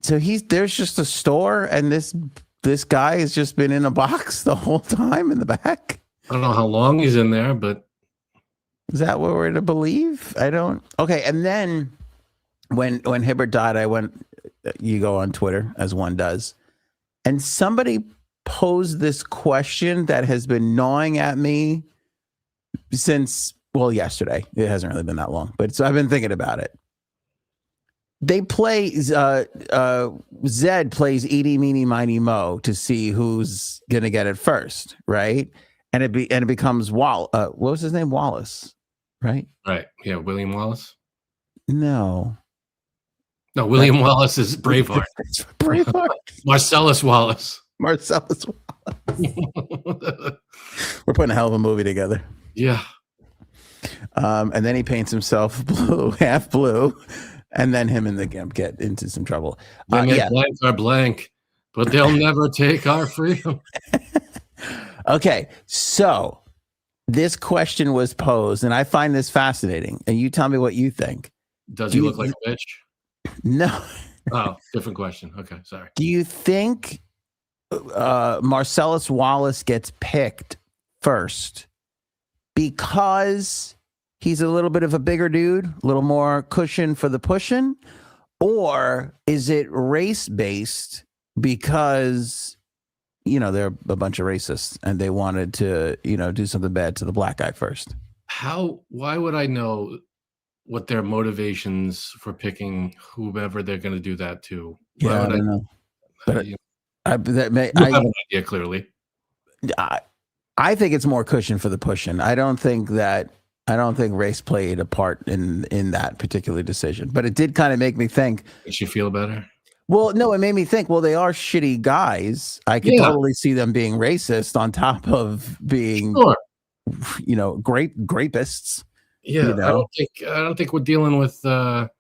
there's just a store, and this guy has just been in a box the whole time in the back? I don't know how long he's in there, but is that what we're to believe? I don't. Okay, and then when Hibbert died, you go on Twitter, as one does, and somebody posed this question that has been gnawing at me since, well, yesterday. It hasn't really been that long, but so I've been thinking about it. They play Zed plays Eeny, Meeny, Miny, Mo to see who's gonna get it first, right? And it becomes what was his name? Wallace, right? Right. Yeah, William Wallace. No, William Wallace is Braveheart. Braveheart. Marcellus Wallace. We're putting a hell of a movie together. Yeah. And then he paints himself blue, half blue, and then him and the gimp get into some trouble. Blanks are blank, but they'll never take our freedom. Okay, so this question was posed, and I find this fascinating. And you tell me what you think. Does he look like a bitch? No. Oh, different question. Okay, sorry. Do you think Marcellus Wallace gets picked first because he's a little bit of a bigger dude, a little more cushion for the pushing? Or is it race-based because, they're a bunch of racists and they wanted to, do something bad to the black guy first? Why would I know what their motivations for picking whomever they're going to do that to? Yeah, I don't know. But I have an idea, clearly. I think it's more cushion for the pushing. I don't think race played a part in that particular decision, but it did kind of make me think. Did you feel better? Well, no, it made me think, well, they are shitty guys. I could totally see them being racist on top of being, grapists. Yeah, I don't think we're dealing with the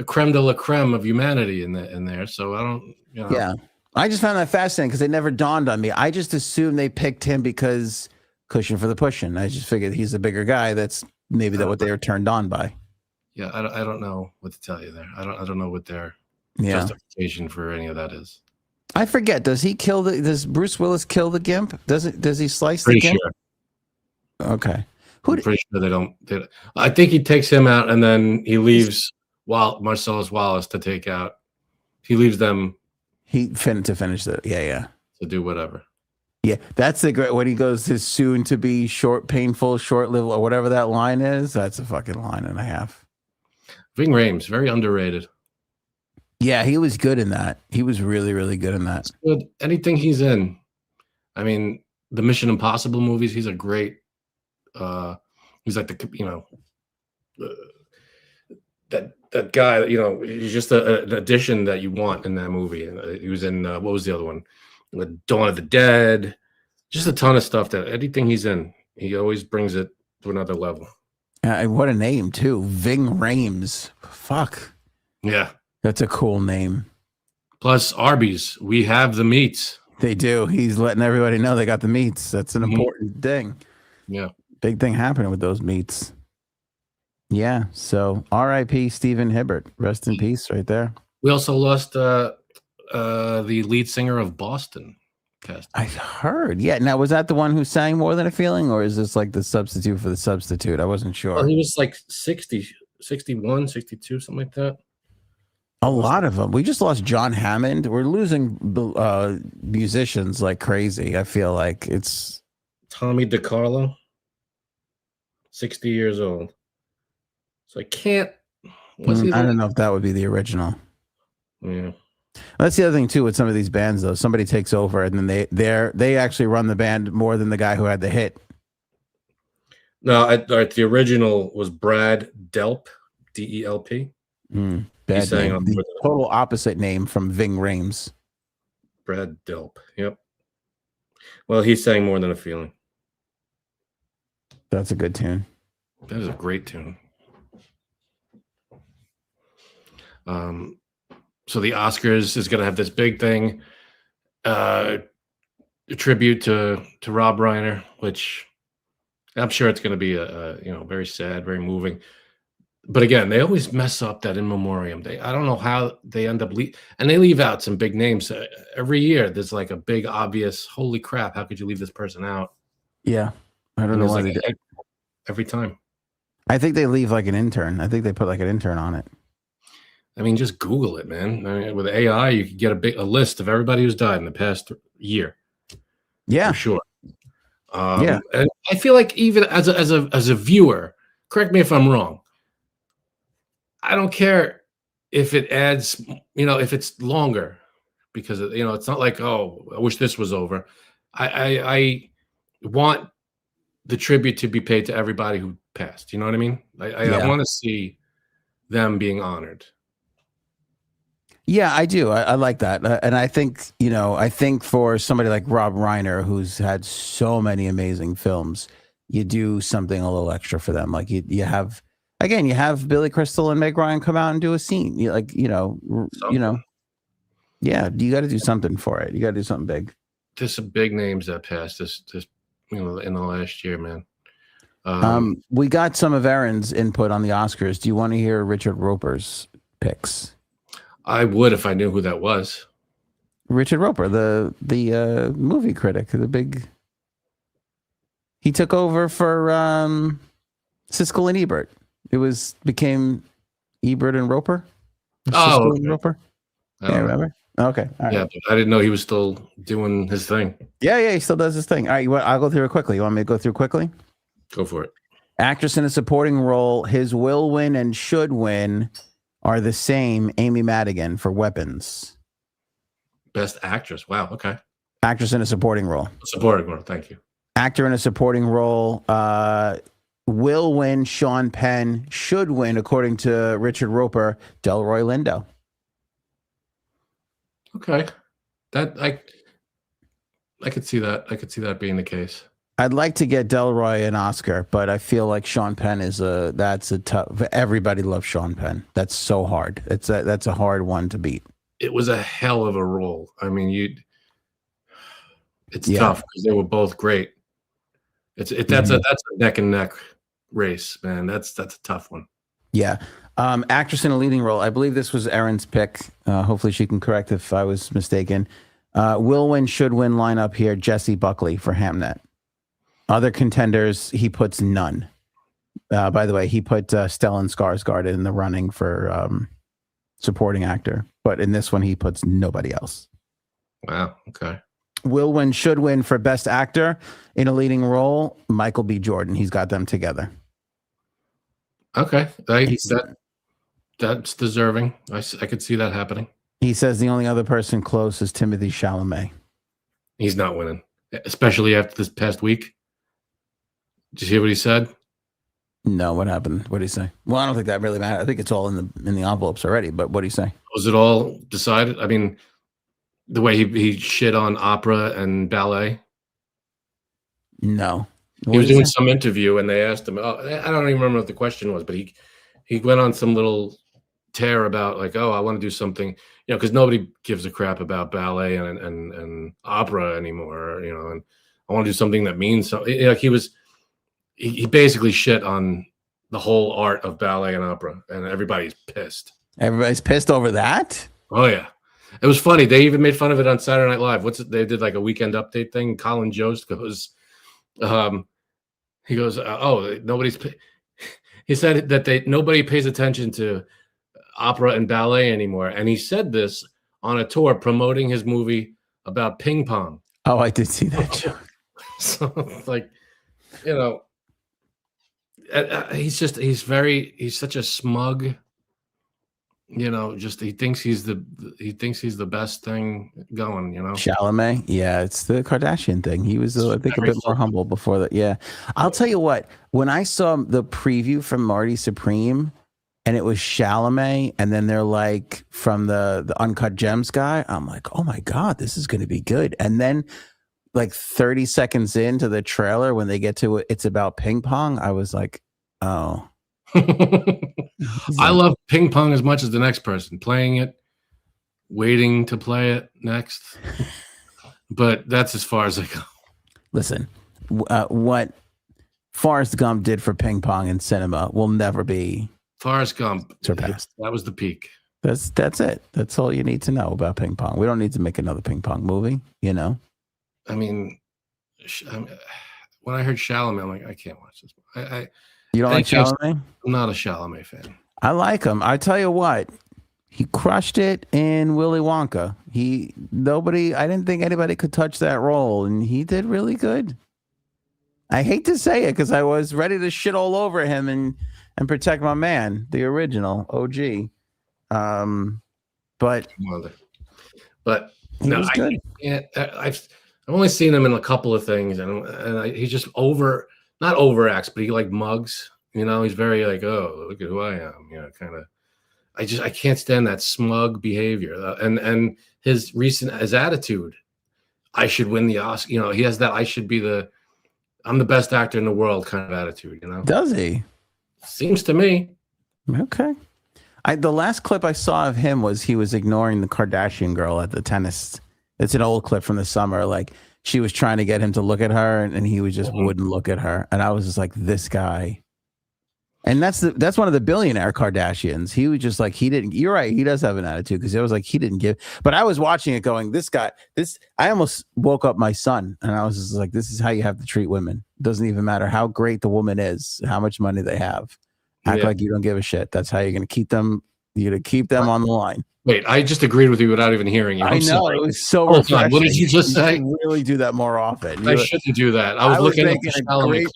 creme de la creme of humanity in there. So I don't. Yeah, I just found that fascinating because it never dawned on me. I just assumed they picked him because cushion for the pushing. I just figured he's a bigger guy. That's maybe what they were turned on by. Yeah, I don't know what to tell you there. I don't know what their justification for any of that is. I forget. Does Bruce Willis kill the gimp? Does he slice the gimp? Sure. Okay. I'm pretty sure they don't. I think he takes him out and then he leaves Marcellus Wallace to take out. He leaves them. To finish the to do whatever. Yeah, that's the great when he goes his soon to be short, painful, short-lived, or whatever that line is. That's a fucking line and a half. Ving Rhames, very underrated. Yeah, he was good in that. He was really, really good in that. Good. Anything he's in. I mean, the Mission Impossible movies. He's a great. He's like that guy. He's just an addition that you want in that movie. And he was in what was the other one? Dawn of the Dead. Just a ton of stuff that anything he's in, he always brings it to another level. What a name too, Ving Rhames. Fuck. Yeah. That's a cool name. Plus Arby's, we have the meats. They do. He's letting everybody know they got the meats. That's an important thing. Yeah. Big thing happening with those meats. Yeah. So R.I.P. Stephen Hibbert. Rest in peace right there. We also lost the lead singer of Boston. cast. I heard. Yeah. Now, was that the one who sang More Than a Feeling, or is this like the substitute for the substitute? I wasn't sure. Well, he was like 60, 61, 62, something like that. A lot of them. We just lost John Hammond. We're losing musicians like crazy. I feel like it's Tommy DiCarlo, 60 years old. So I can't. I don't know if that would be the original. Yeah. That's the other thing too with some of these bands, though. Somebody takes over and then they actually run the band more than the guy who had the hit. No, the original was Brad Delp, D-E-L-P. Bad name. The total opposite name from Ving Rhames. Brad Delp. Yep. Well, he sang More Than a Feeling. That's a good tune. That is a great tune. So the Oscars is going to have this big thing, a tribute to Rob Reiner, which I'm sure it's going to be a very sad, very moving. But again, they always mess up that in memoriam. I don't know how they end up and they leave out some big names every year. There's like a big obvious, holy crap, how could you leave this person out? Yeah, I don't know why they did every time. I think they leave like an intern. I think they put like an intern on it. I mean, just Google it, man. I mean, with AI, you could get a list of everybody who's died in the past year. Yeah, for sure. And I feel like even as a viewer, correct me if I'm wrong, I don't care if it adds, if it's longer, because it's not like, oh, I wish this was over. I want the tribute to be paid to everybody who passed. You know what I mean? I want to see them being honored. Yeah, I do. I like that. And I think, I think for somebody like Rob Reiner, who's had so many amazing films, you do something a little extra for them. Like you have Billy Crystal and Meg Ryan come out and do a scene. Yeah, you got to do something for it. You got to do something big. There's some big names that passed this in the last year, man. We got some of Aaron's input on the Oscars. Do you want to hear Richard Roper's picks? I would if I knew who that was. Richard Roper, the movie critic, he took over for Siskel and Ebert. It became Ebert and Roper. Siskel and Roper. Yeah, remember? Okay. All right. Yeah, but I didn't know he was still doing his thing. Yeah, he still does his thing. All right, I'll go through it quickly. You want me to go through quickly? Go for it. Actress in a supporting role, his will win and should win are the same. Amy Madigan for Weapons. Best actress. Wow. Okay. Actress in a supporting role. Supporting role. Thank you. Actor in a supporting role will win. Sean Penn should win, according to Richard Roper. Delroy Lindo. Okay, that I could see that. I could see that being the case. I'd like to get Delroy an Oscar, but I feel like Sean Penn that's a tough. Everybody loves Sean Penn. That's so hard. That's a hard one to beat. It was a hell of a role. I mean, it's tough because they were both great. That's a neck and neck race, man. That's a tough one. Yeah. Actress in a leading role. I believe this was Erin's pick. Hopefully she can correct if I was mistaken. Will win, should win lineup here. Jessie Buckley for Hamnet. Other contenders, he puts none. By the way, he put Stellan Skarsgård in the running for supporting actor. But in this one, he puts nobody else. Wow. Okay. Will win, should win for best actor in a leading role. Michael B. Jordan. He's got them together. Okay. That's deserving. I could see that happening. He says the only other person close is Timothée Chalamet. He's not winning, especially after this past week. Did you hear what he said? No, what happened? What did he say? Well, I don't think that really matters. I think it's all in the envelopes already, but what did he say? Was it all decided? I mean, the way he shit on opera and ballet? No. He was doing some interview and they asked him, I don't even remember what the question was, but he went on some little tear about like, oh, I want to do something, because nobody gives a crap about ballet and opera anymore, and I want to do something that means something. He basically shit on the whole art of ballet and opera, and everybody's pissed. Everybody's pissed over that? Oh yeah. It was funny. They even made fun of it on Saturday Night Live. They did like a weekend update thing. Colin Jost goes, he goes, he said that nobody pays attention to opera and ballet anymore. And he said this on a tour promoting his movie about ping pong. Oh, I did see that joke. So it's like, you know, he's such a smug, you know, just he thinks he's the best thing going, you know. Chalamet, yeah, it's the Kardashian thing. He was, I think, a bit more humble before that. Yeah, I'll tell you what. When I saw the preview from Marty Supreme, and it was Chalamet, and then they're like from the Uncut Gems guy, I'm like, oh my god, this is going to be good. And then, like 30 seconds into the trailer, when they get to it's about ping pong, I was like, oh. I love ping pong as much as the next person playing it, waiting to play it next. But that's as far as I go. Listen, what Forrest Gump did for ping pong in cinema will never be Forrest Gump surpassed. That was the peak. That's it. That's all you need to know about ping pong. We don't need to make another ping pong movie, you know. I mean, when I heard Chalamet, I'm like, I can't watch this. You don't like Chalamet? I'm not a Chalamet fan. I like him. I tell you what, he crushed it in Willy Wonka. I didn't think anybody could touch that role, and he did really good. I hate to say it because I was ready to shit all over him and protect my man, the original OG. But no, was good. I've only seen him in a couple of things, and he just not overacts, but he like mugs. You know, he's very like, oh, look at who I am. You know, kind of. I can't stand that smug behavior, and his attitude. I should win the Oscar. You know, he has that. I'm the best actor in the world kind of attitude. You know, does he? Seems to me. Okay. The last clip I saw of him was he was ignoring the Kardashian girl at the tennis. It's an old clip from the summer. Like she was trying to get him to look at her, and he was just wouldn't look at her. And I was just like, this guy. And that's one of the billionaire Kardashians. He was just like, you're right. He does have an attitude because it was like he didn't give. But I was watching it going, I almost woke up my son, and I was just like, this is how you have to treat women. It doesn't even matter how great the woman is, how much money they have. Act like you don't give a shit. That's how you're going to keep them. You're going to keep them on the line. Wait, I just agreed with you without even hearing you. I know. Sorry. It was so refreshing. What did you just say? You really do that more often. I shouldn't do that. I was looking at the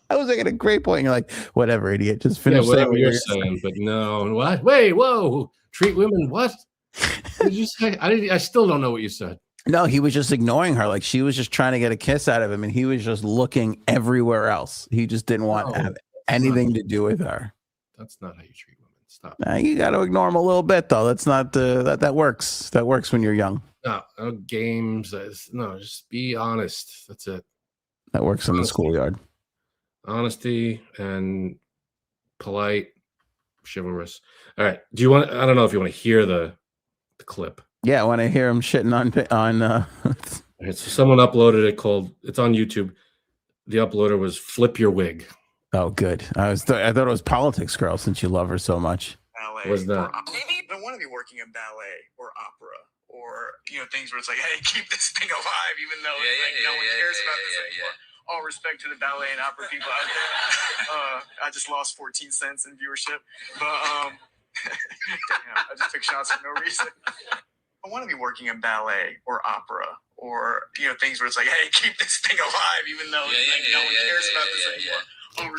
I was making a great point. You're like, whatever, idiot. Just finish whatever you're saying. But no, what? Wait, whoa. Treat women what? What did you say? I still don't know what you said. No, he was just ignoring her. Like she was just trying to get a kiss out of him, and he was just looking everywhere else. He just didn't want to have anything to do with her. That's not how you treat women. Stop. You got to ignore him a little bit, though. That's not that works. That works when you're young. No games. No, just be honest. That's it. That works in the schoolyard. Honesty and polite, chivalrous. All right. I don't know if you want to hear the clip. Yeah, I want to hear him shitting on. Right, so someone uploaded it it's on YouTube. The uploader was Flip Your Wig. Oh, good. I thought it was Politics Girl since you love her so much. Ballet. Was that? Maybe you don't want to be working in ballet or opera or things where it's like, hey, keep this thing alive, even though no one cares about this anymore. All respect to the ballet and opera people out there. I just lost 14 cents in viewership, but I just took shots for no reason. I want to be working in ballet or opera or things where it's like, hey, keep this thing alive, even though no one cares about this anymore.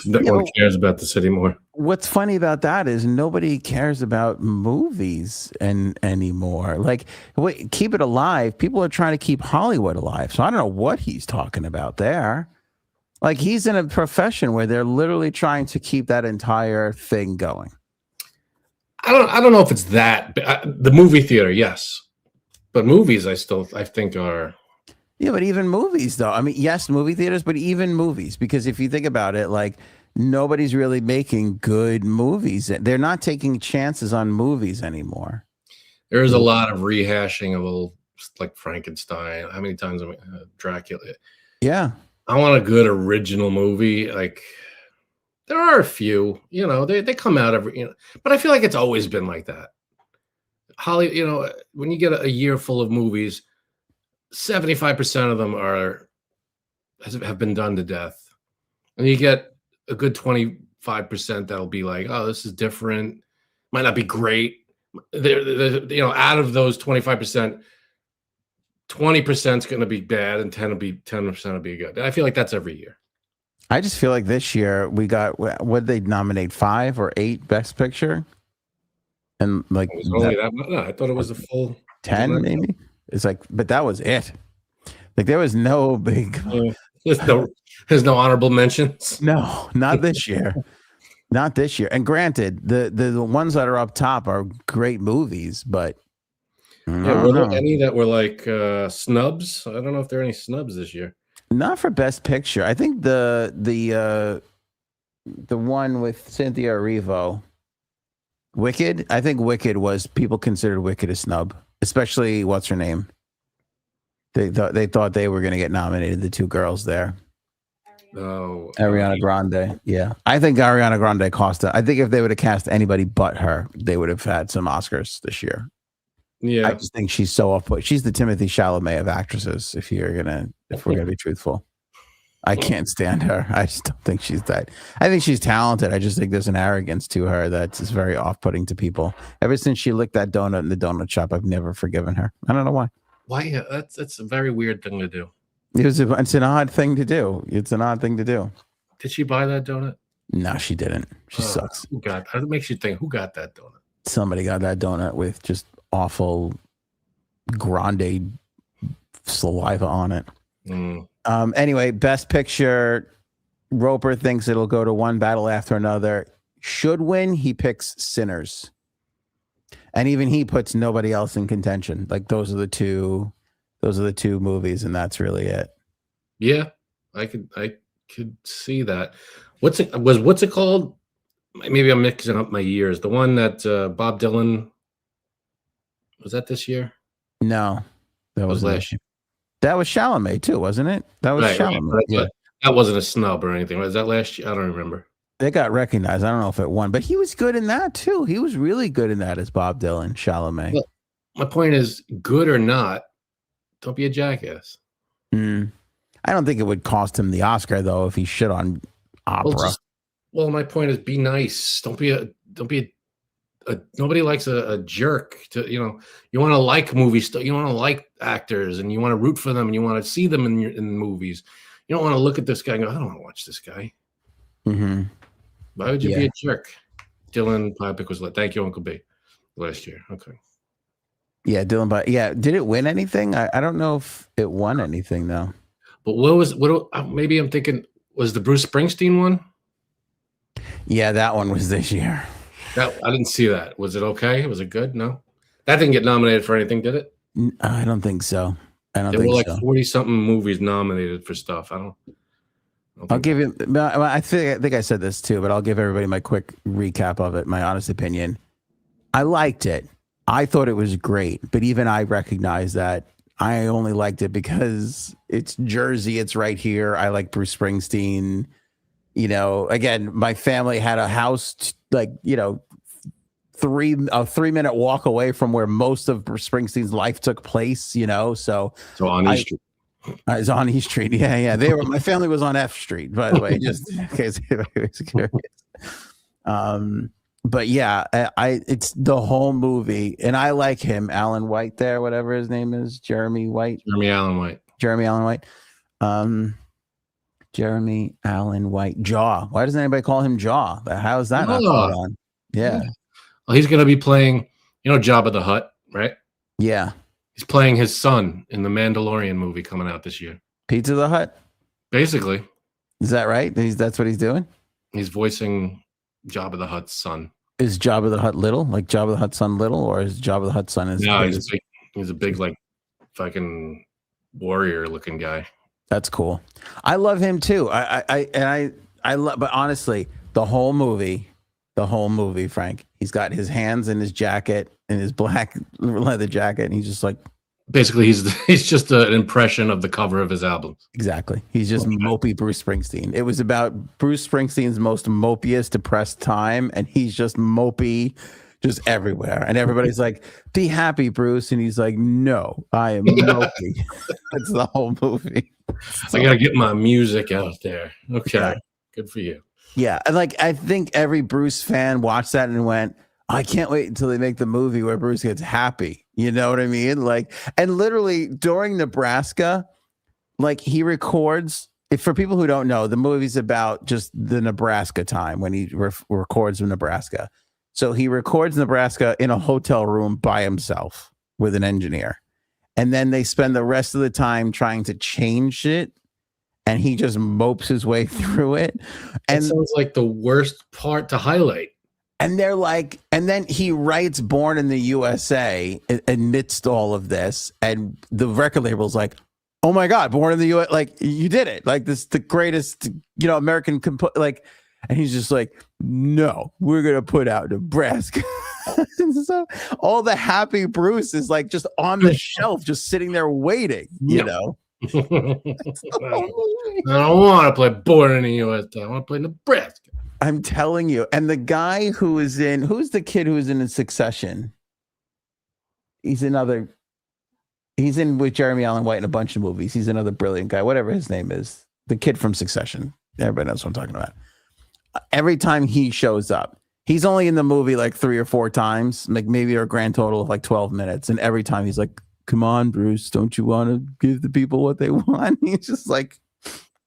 No one cares about this anymore. What's funny about that is nobody cares about movies anymore. Like, keep it alive. People are trying to keep Hollywood alive. So I don't know what he's talking about there. Like he's in a profession where they're literally trying to keep that entire thing going. I don't know if it's that. The movie theater, yes, but movies, I think are. Yeah, but even movies, though. I mean, yes, movie theaters, but even movies, because if you think about it, like nobody's really making good movies. They're not taking chances on movies anymore. There is a lot of rehashing of old, like Frankenstein. How many times have Dracula? Yeah. I want a good original movie. Like there are a few, they come out every, but I feel like it's always been like that. Holly, when you get a year full of movies, 75% of them have been done to death, and you get a good 25% that'll be like, oh, this is different, might not be great. Out of those 25%, 20% is going to be bad, and 10% will be good. I feel like that's every year. I just feel like this year we got, what did they nominate, 5 or 8 Best Picture? And like, it was only that. No, I thought it was a full 10, maybe. It's like, but that was it. Like, there was no big. There's no honorable mentions. No, not this year. Not this year. And granted, the ones that are up top are great movies, but were there any that were like snubs? I don't know if there are any snubs this year. Not for Best Picture. I think the one with Cynthia Erivo, Wicked. I think Wicked was, people considered Wicked a snub, especially what's her name. They thought they were going to get nominated. The 2 girls there. Oh, Ariana Grande. Yeah, I think Ariana Grande cost it. I think if they would have cast anybody but her, they would have had some Oscars this year. Yeah, I just think she's so off-put. She's the Timothée Chalamet of actresses. If we're gonna be truthful, I can't stand her. I just don't think she's that. I think she's talented. I just think there's an arrogance to her that's very off-putting to people. Ever since she licked that donut in the donut shop, I've never forgiven her. I don't know why. Why? That's a very weird thing to do. It's an odd thing to do. It's an odd thing to do. Did she buy that donut? No, she didn't. She sucks. It makes you think, who got that donut? Somebody got that donut with just awful grande saliva on it. Anyway, Best Picture, Roper thinks it'll go to One Battle After Another. Should win, he picks Sinners. And even he puts nobody else in contention. Like, those are the two movies, and that's really it. Yeah, I could see that. What's it called? Maybe I'm mixing up my years. The one that Bob Dylan, was that this year? No, that was last year. That was Chalamet too, wasn't it? That was Chalamet. Right. Yeah. That wasn't a snub or anything. Was that last year? I don't remember. They got recognized. I don't know if it won, but he was good in that too. He was really good in that as Bob Dylan, Chalamet. Well, my point is, good or not, don't be a jackass. I don't think it would cost him the Oscar though if he shit on opera. Well, my point is, be nice. Don't be a. Nobody likes a jerk. You want to like movies. You want to like actors, and you want to root for them, and you want to see them in movies. You don't want to look at this guy and go, I don't want to watch this guy. Mm-hmm. Why would you be a jerk? Dylan Pipick was like, thank you, Uncle B, last year. Okay. Yeah, Dylan Pipick. Yeah, did it win anything? I don't know if it won anything though. But maybe I'm thinking, was the Bruce Springsteen one? Yeah, that one was this year. I didn't see that. Was it okay? Was it good? No, that didn't get nominated for anything, did it? I don't think so. There were like 40-something movies nominated for stuff. I'll give you. I think I said this too, but I'll give everybody my quick recap of it. My honest opinion. I liked it. I thought it was great, but even I recognize that I only liked it because it's Jersey. It's right here. I like Bruce Springsteen. Again, my family had a house a 3-minute walk away from where most of Bruce Springsteen's life took place. So on East Street. It's on East Street. Yeah. My family was on F Street, by the way, just in case anybody was curious. But yeah, it's the whole movie, and I like him, Alan White there, whatever his name is, Jeremy Allen White. Jeremy Allen White. Jaw. Why doesn't anybody call him Jaw? How is that not called on? Yeah. Well, he's going to be playing, Jabba the Hutt, right? Yeah. He's playing his son in the Mandalorian movie coming out this year. Pizza the Hutt? Basically. Is that right? That's what he's doing? He's voicing Jabba the Hutt's son. Is Jabba the Hutt little? Like Jabba the Hutt's son little? Or is Jabba the Hutt's son? No, he's a big, like, fucking warrior looking guy. That's cool. I love him too. I love, but honestly, the whole movie, Frank, he's got his hands in his jacket, in his black leather jacket, and he's just like, basically he's just an impression of the cover of his albums. Exactly. He's just mopey Bruce Springsteen. It was about Bruce Springsteen's most mopiest, depressed time, and he's just mopey, just everywhere. And everybody's like, be happy, Bruce. And he's like, no, I am mopey. That's the whole movie. I got to get my music out there. Okay. Yeah. Good for you. Yeah. And like, I think every Bruce fan watched that and went, I can't wait until they make the movie where Bruce gets happy. You know what I mean? Like, and literally during Nebraska, like he records, if for people who don't know, the movie's about just the Nebraska time when he records in Nebraska. So he records Nebraska in a hotel room by himself with an engineer. And then they spend the rest of the time trying to change it. And he just mopes his way through it. And it sounds like the worst part to highlight. And they're like, and then he writes Born in the USA amidst all of this. And the record label's like, oh my God, Born in the USA, like you did it. Like this, the greatest, American, like, and he's just like, no, we're going to put out Nebraska. So all the happy Bruce is like just on the shelf, just sitting there waiting, you know? I don't want to play Born in the USA. I want to play Nebraska. I'm telling you. And the guy who's the kid who was in Succession? He's in with Jeremy Allen White in a bunch of movies. He's another brilliant guy, whatever his name is. The kid from Succession. Everybody knows what I'm talking about. Every time he shows up, he's only in the movie like 3 or 4 times, like maybe a grand total of like 12 minutes. And every time he's like, come on, Bruce, don't you want to give the people what they want? He's just like,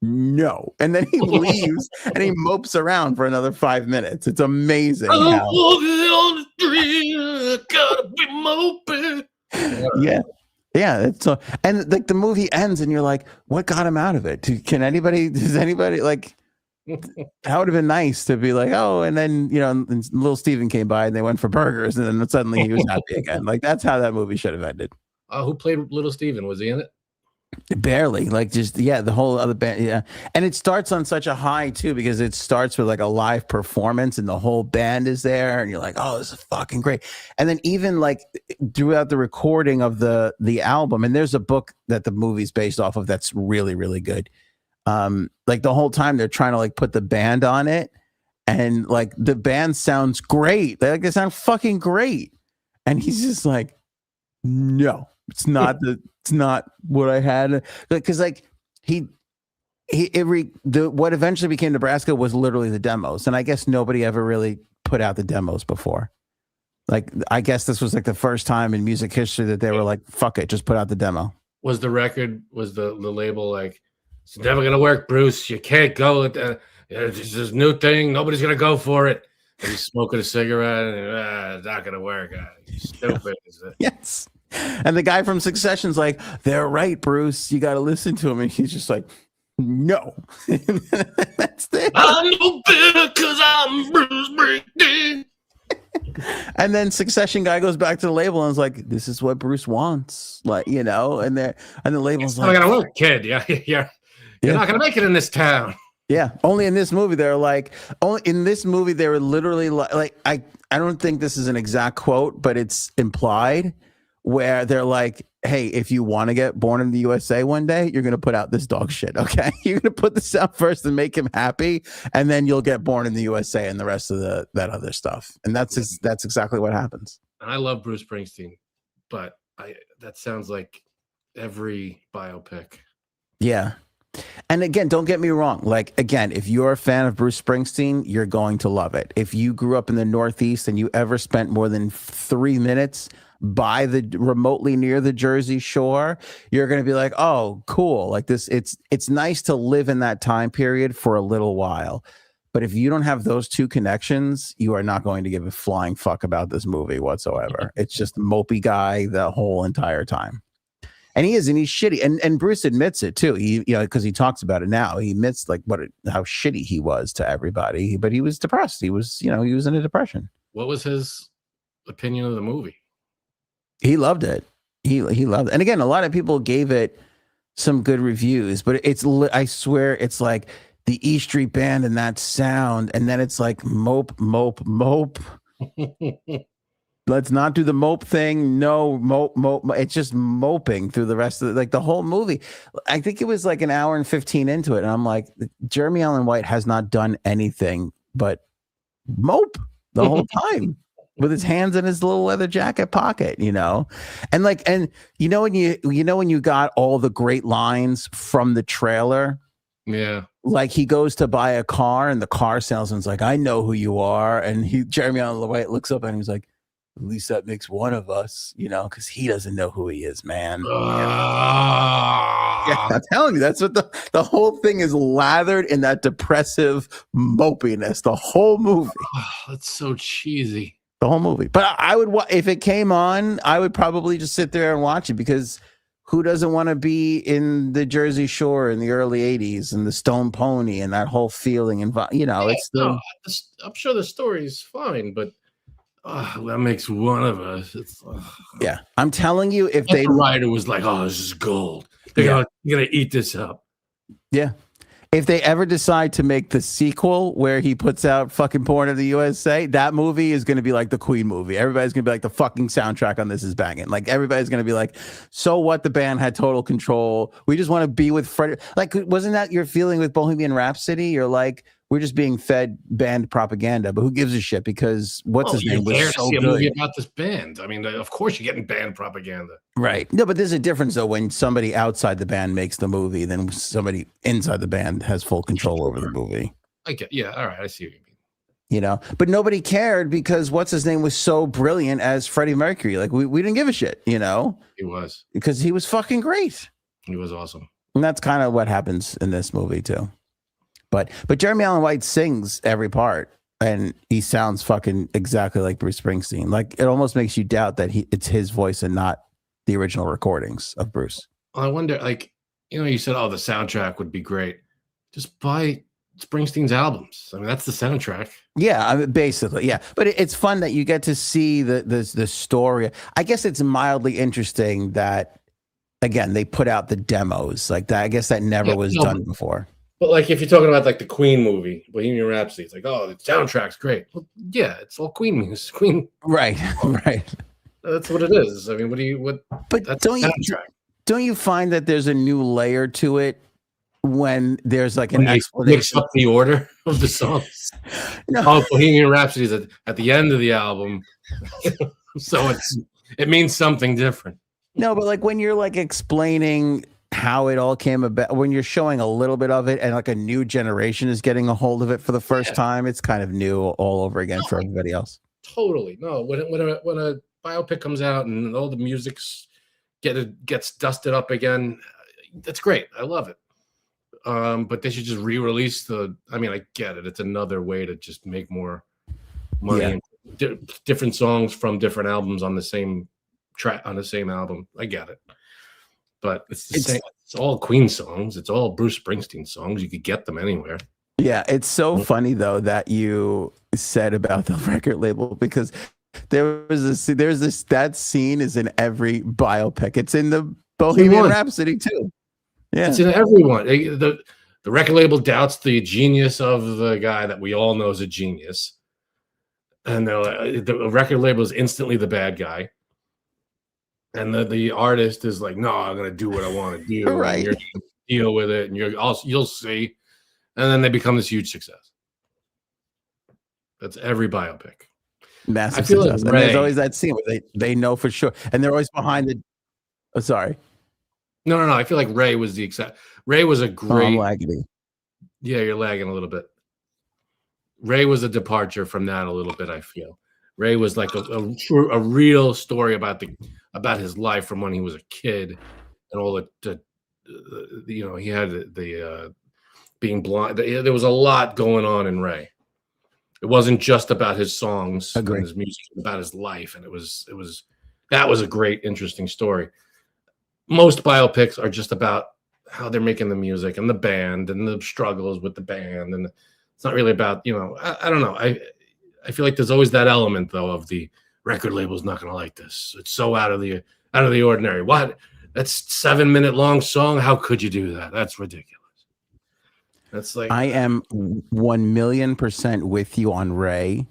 no. And then he leaves and he mopes around for another 5 minutes. It's amazing. I'm walking on the street, I gotta be moping. Yeah. Yeah. It's so, and like the movie ends and you're like, what got him out of it? Does anybody like, that would have been nice to be like, oh, and then, and little Stephen came by and they went for burgers and then suddenly he was happy again. Like that's how that movie should have ended. Who played little Stephen? Was he in it? Barely, like just the whole other band, and it starts on such a high too because it starts with like a live performance and the whole band is there and you're like, oh, this is fucking great. And then even like throughout the recording of the album, and there's a book that the movie's based off of that's really, really good. Like the whole time they're trying to like put the band on it, and like the band sounds great. They sound fucking great, and he's just like, no. It's not what I had, because like what eventually became Nebraska was literally the demos, and I guess nobody ever really put out the demos before. Like I guess this was like the first time in music history that they were like, "Fuck it, just put out the demo." Was the label like, it's never gonna work, Bruce? You can't go. It's this new thing. Nobody's gonna go for it. And he's smoking a cigarette, and it's not gonna work. You're stupid. Yes. And the guy from Succession's like, they're right, Bruce. You got to listen to him. And he's just like, no. That's it. I'm no better because I'm Bruce Springsteen. And then Succession guy goes back to the label and is like, this is what Bruce wants. Like, and the label's like, it's not going to work, kid. You're not going to make it in this town. Yeah. Only in this movie, they're like, they were literally like, I don't think this is an exact quote, but it's implied, where they're like, hey, if you want to get Born in the USA one day, you're going to put out this dog shit, okay? You're going to put this out first and make him happy, and then you'll get Born in the USA and the rest of that other stuff. And that's exactly what happens. I love Bruce Springsteen, but that sounds like every biopic. Yeah. And again, don't get me wrong. Like, again, if you're a fan of Bruce Springsteen, you're going to love it. If you grew up in the Northeast and you ever spent more than 3 minutes by the remotely near the Jersey Shore, you're going to be like, oh, cool. Like this, it's nice to live in that time period for a little while. But if you don't have those two connections, you are not going to give a flying fuck about this movie whatsoever. It's just mopey guy the whole entire time. And he's shitty. And Bruce admits it too. He, because he talks about it now. He admits like how shitty he was to everybody. But he was depressed. He was, he was in a depression. What was his opinion of the movie? He loved it. He loved it. And again, a lot of people gave it some good reviews, but I swear it's like the E Street Band and that sound, and then it's like mope. Let's not do the mope thing. No, mope. It's just moping through the rest of the whole movie. I think it was like an hour and 15 into it, and I'm like, Jeremy Allen White has not done anything but mope the whole time. with his hands in his little leather jacket pocket, you know, and when you got all the great lines from the trailer. Yeah. Like he goes to buy a car and the car salesman's like, I know who you are. And Jeremy Allen White looks up and he's like, at least that makes one of us, you know, because he doesn't know who he is, man. Yeah, I'm telling you, that's what the whole thing is, lathered in that depressive mopiness, the whole movie. That's so cheesy. The whole movie. But I would, if it came on, I would probably just sit there and watch it, because who doesn't want to be in the Jersey Shore in the early 80s and the Stone Pony and that whole feeling? And, you know, I'm sure the story is fine, but that makes one of us. Yeah. I'm telling you, if the writer was like, oh, this is gold. They're gonna eat this up. Yeah. If they ever decide to make the sequel where he puts out fucking Porn of the USA, that movie is going to be like the Queen movie. Everybody's going to be like, the fucking soundtrack on this is banging. Like, everybody's going to be like, so what? The band had total control. We just want to be with Freddie. Like, wasn't that your feeling with Bohemian Rhapsody? You're like, we're just being fed band propaganda, but who gives a shit? Because his name was so good. A movie about this band. I mean, of course you're getting band propaganda. Right. No, but there's a difference, though, when somebody outside the band makes the movie than somebody inside the band has full control over the movie. Yeah, all right, I see what you mean. You know, but nobody cared because what's his name was so brilliant as Freddie Mercury. Like, we didn't give a shit, you know? He was. Because he was fucking great. He was awesome. And that's kind of what happens in this movie, too. But Jeremy Allen White sings every part, and he sounds fucking exactly like Bruce Springsteen. Like, it almost makes you doubt that it's his voice and not the original recordings of Bruce. I wonder, like, you know, you said, oh, the soundtrack would be great. Just buy Springsteen's albums. I mean, that's the soundtrack. Yeah, I mean, basically, yeah. But it's fun that you get to see the story. I guess it's mildly interesting that, again, they put out the demos like that. I guess that never was done before. But like, if you're talking about like the Queen movie, Bohemian Rhapsody, it's like, oh, the soundtrack's great. Well, yeah, it's all Queen music. Queen, right. That's what it is. I mean, But don't you find that there's a new layer to it when there's like an explanation? Mix up the order of the songs. No. Oh, Bohemian Rhapsody is at the end of the album, so it means something different. No, but like when you're like explaining how it all came about, when you're showing a little bit of it and like a new generation is getting a hold of it for the first time, it's kind of new all over again for everybody else. Totally. No, when a biopic comes out and all the music's gets dusted up again, that's great. I love it. But they should just re-release I mean, I get it. It's another way to just make more money. Yeah. Different songs from different albums on the same track on the same album. I get it. But it's the same. It's all Queen songs. It's all Bruce Springsteen songs. You could get them anywhere. Yeah, it's so funny though that you said about the record label, because that scene is in every biopic. It's in the Bohemian Rhapsody too. Yeah, it's in everyone. The record label doubts the genius of the guy that we all know is a genius, and the record label is instantly the bad guy. And the artist is like, no, I'm gonna do what I want to do. Right. And you're gonna deal with it, and you'll see. And then they become this huge success. That's every biopic. Massive success. And there's always that scene where they know for sure, and they're always behind the. Oh, sorry. No. I feel like Ray was the exact. Ray was a great. I'm lagging. Yeah, you're lagging a little bit. Ray was a departure from that a little bit. I feel Ray was like a real story about his life from when he was a kid, and all the you know, he had the being blind. There was a lot going on in Ray. It wasn't just about his songs and his music, about his life, and that was a great, interesting story. Most biopics are just about how they're making the music and the band and the struggles with the band, and it's not really about, you know, I don't know. I feel like there's always that element though of the record label's not going to like this. It's so out of the ordinary. What? That's 7-minute long song. How could you do that? That's ridiculous. That's like, I am 1,000,000% with you on Ray.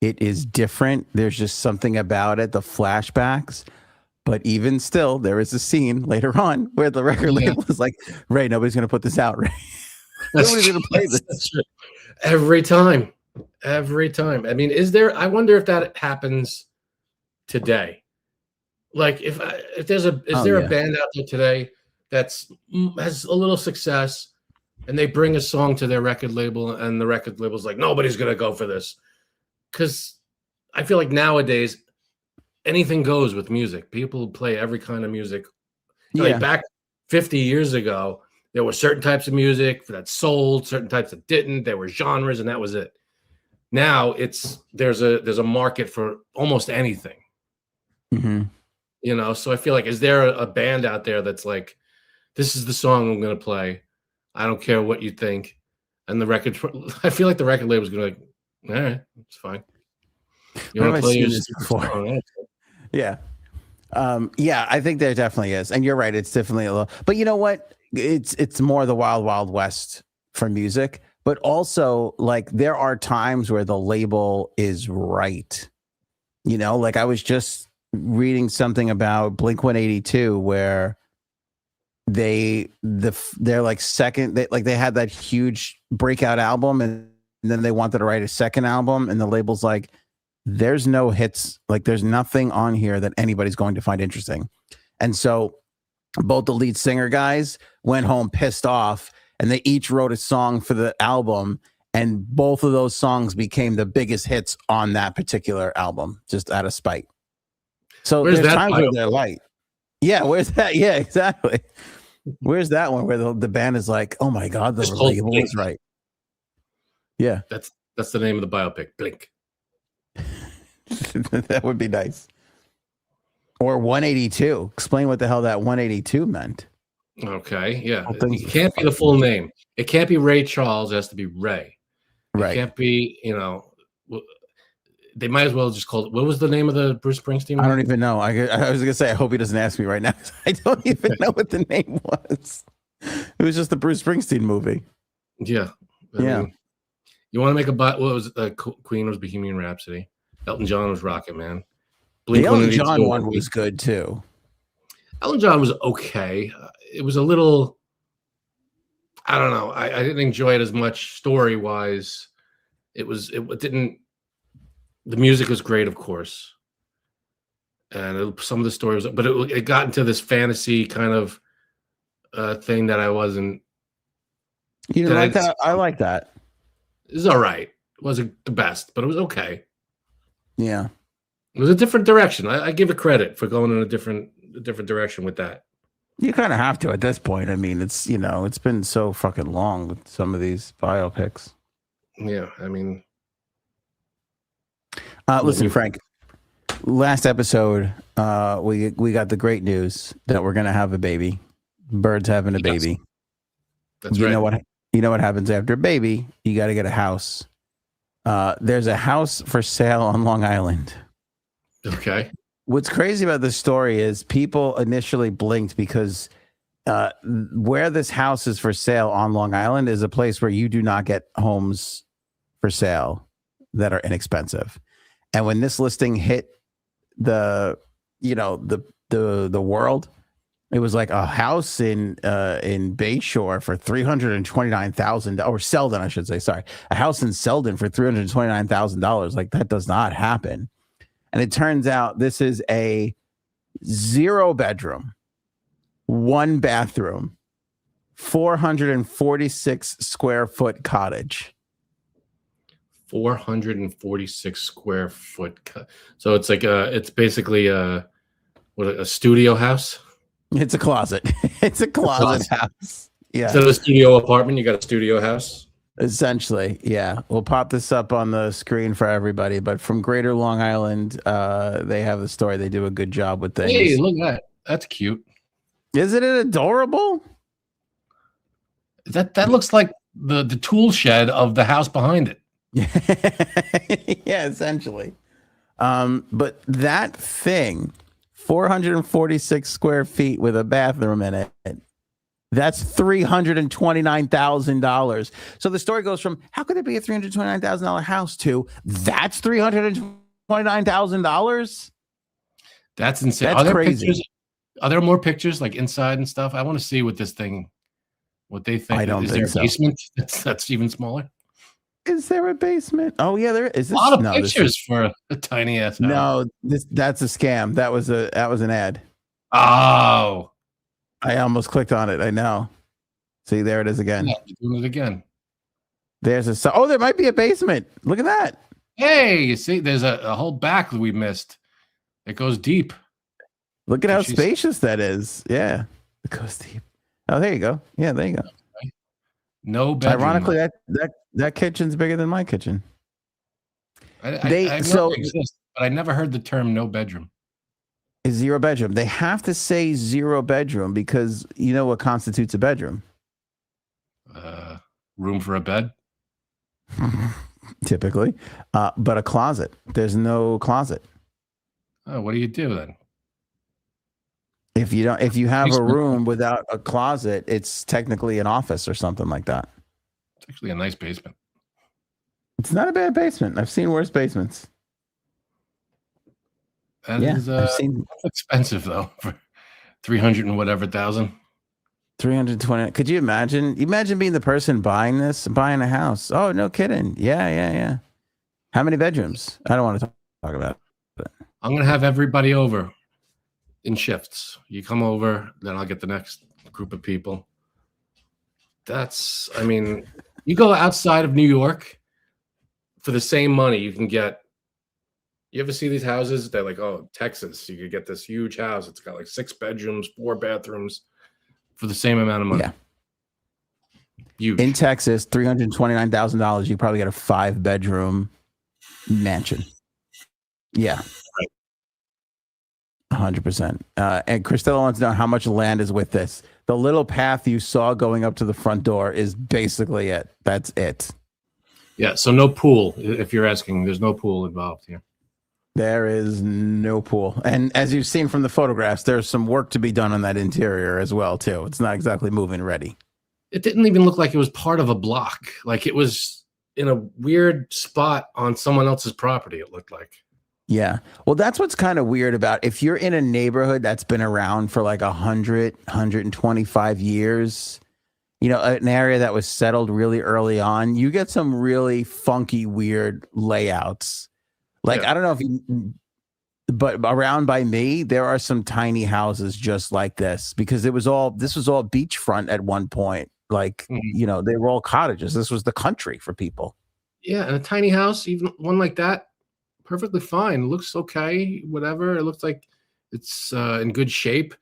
It is different. There's just something about it, the flashbacks. But even still, there is a scene later on where the record label is like, Ray, nobody's going to put this out, Ray. Nobody's going to play this. Every time. Every time. I mean, I wonder if that happens today. Like if there's is there a band out there today has a little success and they bring a song to their record label and the record label's like, nobody's going to go for this. Cause I feel like nowadays anything goes with music. People play every kind of music. Like back 50 years ago, there were certain types of music that sold, certain types that didn't. There were genres and that was it. Now there's a market for almost anything. Mm-hmm. You know, so I feel like, is there a band out there that's like, this is the song I'm going to play. I don't care what you think. And I feel like the record label's going to be like, all right, it's fine. You want to play this before? Yeah. Yeah, I think there definitely is. And you're right. It's definitely a little, but you know what? It's more the wild, wild west for music, but also like there are times where the label is right. You know, like I was just reading something about Blink-182 where they're like they had that huge breakout album and then they wanted to write a second album and the label's like, there's no hits, like there's nothing on here that anybody's going to find interesting. And so both the lead singer guys went home pissed off and they each wrote a song for the album and both of those songs became the biggest hits on that particular album, just out of spite. So there's times where they're light. Yeah, where's that? Yeah, exactly. Where's that one where the band is like, oh my God, the label is right. Yeah. That's the name of the biopic, Blink. That would be nice. Or 182. Explain what the hell that 182 meant. Okay, yeah. It can't be the full name. It can't be Ray Charles. It has to be Ray. Right. It can't be, you know, they might as well just call it. What was the name of the Bruce Springsteen movie? I don't even know. I was going to say, I hope he doesn't ask me right now. I don't even know what the name was. It was just the Bruce Springsteen movie. Yeah. I mean, you want to make what was it? Queen was Bohemian Rhapsody. Elton John was Rocket Man. The Elton John one was good too. Elton John was okay. It was a little, I don't know. I didn't enjoy it as much story wise. It didn't. The music was great, of course, and some of the stories, but it got into this fantasy kind of thing that I wasn't. You didn't like that? I like that. It was all right. It wasn't the best, but it was okay. Yeah, it was a different direction. I give it credit for going in a different direction with that. You kind of have to at this point. I mean, it's it's been so fucking long with some of these biopics. Yeah, I mean. Listen, Frank, last episode, we got the great news that we're going to have a baby. Bird's having a baby. That's right. You know what happens after a baby? You got to get a house. There's a house for sale on Long Island. Okay. What's crazy about this story is people initially blinked because where this house is for sale on Long Island is a place where you do not get homes for sale that are inexpensive. And when this listing hit the world, it was like a house in Bayshore for $329,000, or Selden, I should say. Sorry, a house in Selden for $329,000. Like that does not happen. And it turns out this is a 0-bedroom, 1-bathroom, 446 square foot cottage. 446 square foot. So it's like it's basically a studio house. It's a closet. It's a closet house. Yeah. Instead of a studio apartment, you got a studio house. Essentially, yeah. We'll pop this up on the screen for everybody. But from Greater Long Island, they have the story. They do a good job with things. Hey, look at that. That's cute. Isn't it adorable? That looks like the tool shed of the house behind it. Yeah, essentially. But that thing, 446 square feet with a bathroom in it, that's $329,000. So the story goes from how could it be a $329,000 house to that's $329,000? That's insane. That's crazy. Pictures? Are there more pictures like inside and stuff? I want to see what they think. I don't think there so. A basement that's even smaller? Is there a basement? Oh yeah, there is. A lot of pictures for a tiny ass house. No, that's a scam. That was an ad. Oh, I almost clicked on it. I know. See, there it is again. Yeah, you're doing it again. There's there might be a basement. Look at that. Hey, you see, there's a whole back that we missed. It goes deep. Look at how spacious that is. Yeah, it goes deep. Oh, there you go. Yeah, there you go. Okay. No bedroom. Ironically, that kitchen's bigger than my kitchen. I know it exists, but I never heard the term "no bedroom." Is zero bedroom. They have to say zero bedroom because you know what constitutes a bedroom? Room for a bed? Typically. But a closet. There's no closet. Oh, what do you do then? If you have a room without a closet, it's technically an office or something like that. It's actually a nice basement. It's not a bad basement. I've seen worse basements. That is that's expensive though, for 300 and whatever thousand. 320. Could you imagine? Imagine being the person buying a house. Oh, no kidding. Yeah. How many bedrooms? I don't want to talk about it. I'm gonna have everybody over in shifts. You come over, then I'll get the next group of people. You go outside of New York for the same money you can get. You ever see these houses? They're like, oh, Texas, you could get this huge house. It's got like 6 bedrooms, 4 bathrooms for the same amount of money. Yeah. Huge. In Texas, $329,000, you probably get a 5-bedroom mansion. Yeah. Right. 100%. And Christella wants to know how much land is with this. The little path you saw going up to the front door is basically it. That's it. Yeah. So no pool. If you're asking, there's no pool involved here. There is no pool. And as you've seen from the photographs, there's some work to be done on that interior as well, too. It's not exactly move-in ready. It didn't even look like it was part of a block. Like it was in a weird spot on someone else's property, it looked like. Yeah. Well, that's what's kind of weird about if you're in a neighborhood that's been around for like 100, 125 years, you know, an area that was settled really early on, you get some really funky, weird layouts. Like, yeah. I don't know if you, but around by me, there are some tiny houses just like this because this was all beachfront at one point. Like, you know, they were all cottages. This was the country for people. Yeah. And a tiny house, even one like that, perfectly fine. It looks okay, whatever. It looks like it's in good shape.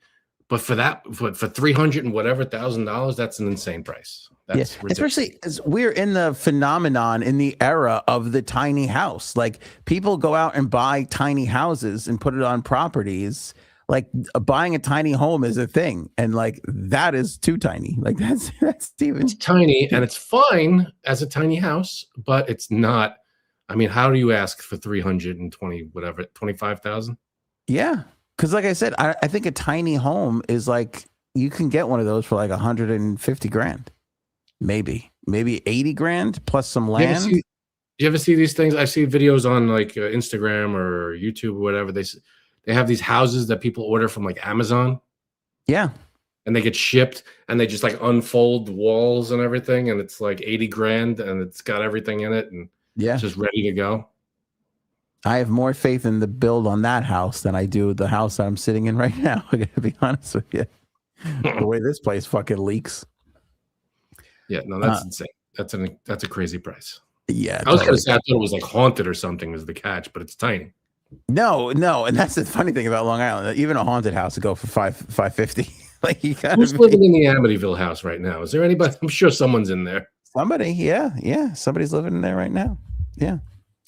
But for 300 and whatever $1,000, that's an insane price. That's ridiculous. Especially as we're in the phenomenon in the era of the tiny house. Like people go out and buy tiny houses and put it on properties. Like buying a tiny home is a thing, and like that is too tiny. Like that's even it's tiny, and it's fine as a tiny house, but it's not. I mean, how do you ask for 320 whatever 25,000? Yeah. Because like I said, I think a tiny home is like, you can get one of those for like 150 grand, maybe 80 grand plus some land. Do you ever see these things? I see videos on like Instagram or YouTube or whatever. They have these houses that people order from like Amazon. Yeah. And they get shipped and they just like unfold the walls and everything. And it's like 80 grand and it's got everything in it. And it's just ready to go. I have more faith in the build on that house than I do the house that I'm sitting in right now. I gotta be honest with you. The way this place fucking leaks. Yeah, no, that's insane. That's a crazy price. Yeah, I was gonna say I thought it was like haunted or something was the catch, but it's tiny. No, and that's the funny thing about Long Island. Even a haunted house would go for $550. Like who's living in the Amityville house right now? Is there anybody? I'm sure someone's in there. Somebody, yeah, somebody's living in there right now. Yeah.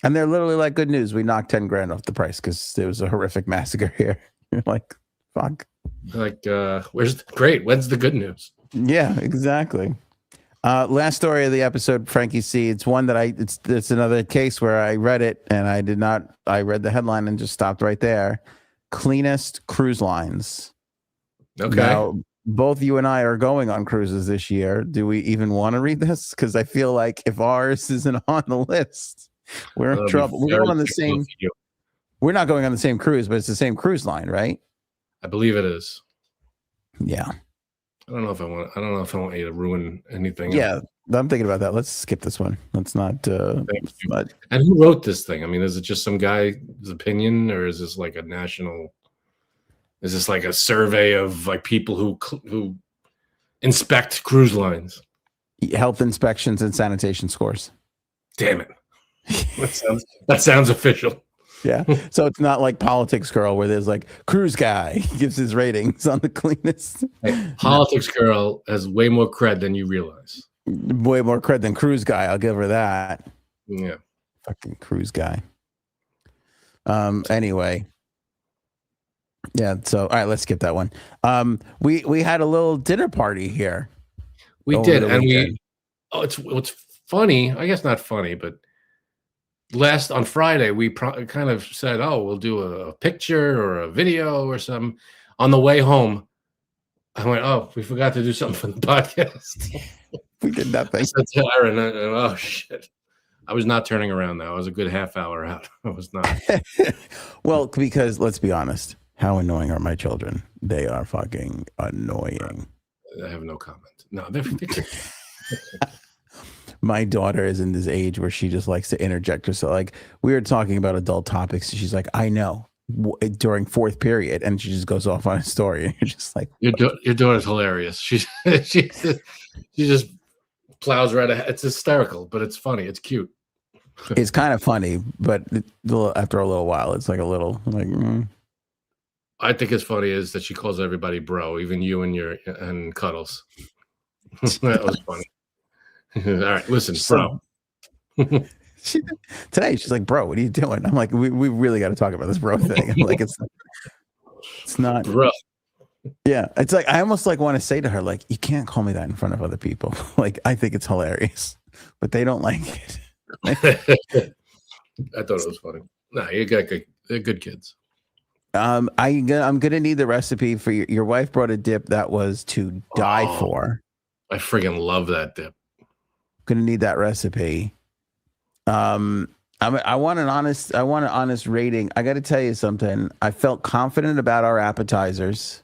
And they're literally like, good news. We knocked 10 grand off the price because there was a horrific massacre here. You're like, fuck. Like, when's the good news? Yeah, exactly. Last story of the episode, Frankie C. It's one that it's another case where I read it and I read the headline and just stopped right there. Cleanest cruise lines. Okay. Now, both you and I are going on cruises this year. Do we even want to read this? Because I feel like if ours isn't on the list, we're in trouble. We're going on the same. We're not going on the same cruise, but it's the same cruise line, right? I believe it is. Yeah. I don't know if I want you to ruin anything. Yeah, I'm thinking about that. Let's skip this one. Let's not. And who wrote this thing? I mean, is it just some guy's opinion, or is this like a national? Is this like a survey of like people who inspect cruise lines? Health inspections and sanitation scores. Damn it! That sounds official. Yeah. So it's not like Politics Girl where there's like cruise guy gives his ratings on the cleanest. Hey, Politics Girl has way more cred than you realize. Way more cred than cruise guy. I'll give her that. Yeah. Fucking cruise guy. Anyway. Yeah. So, all right, let's skip that one. We had a little dinner party here. We did. And it's funny. I guess not funny, but on Friday, we kind of said, oh, we'll do a picture or a video or something. On the way home, I went, oh, we forgot to do something for the podcast. We did nothing. I said to Aaron, oh, shit. I was not turning around now. I was a good half hour out. I was not. Well, because let's be honest. How annoying are my children? They are fucking annoying. I have no comment. No, they're My daughter is in this age where she just likes to interject herself. Like we were talking about adult topics. She's like, I know during fourth period. And she just goes off on a story. And you're just like, your daughter's hilarious. She just plows right ahead. It's hysterical, but it's funny. It's cute. It's kind of funny, but after a little while, it's like a little like, I think it's funny is that she calls everybody bro, even you and Cuddles. That was funny. All right, listen, bro. Today she's like, bro, what are you doing? I'm like, we really got to talk about this bro thing. I'm like, it's not bro. Yeah, it's like I almost like want to say to her, like, you can't call me that in front of other people. Like, I think it's hilarious, but they don't like it. I thought it was funny. No, you got they're good kids. I'm gonna need the recipe for your wife brought a dip that was to die for. I friggin' love that dip. Gonna need that recipe. I want an honest rating. I got to tell you something. I felt confident about our appetizers.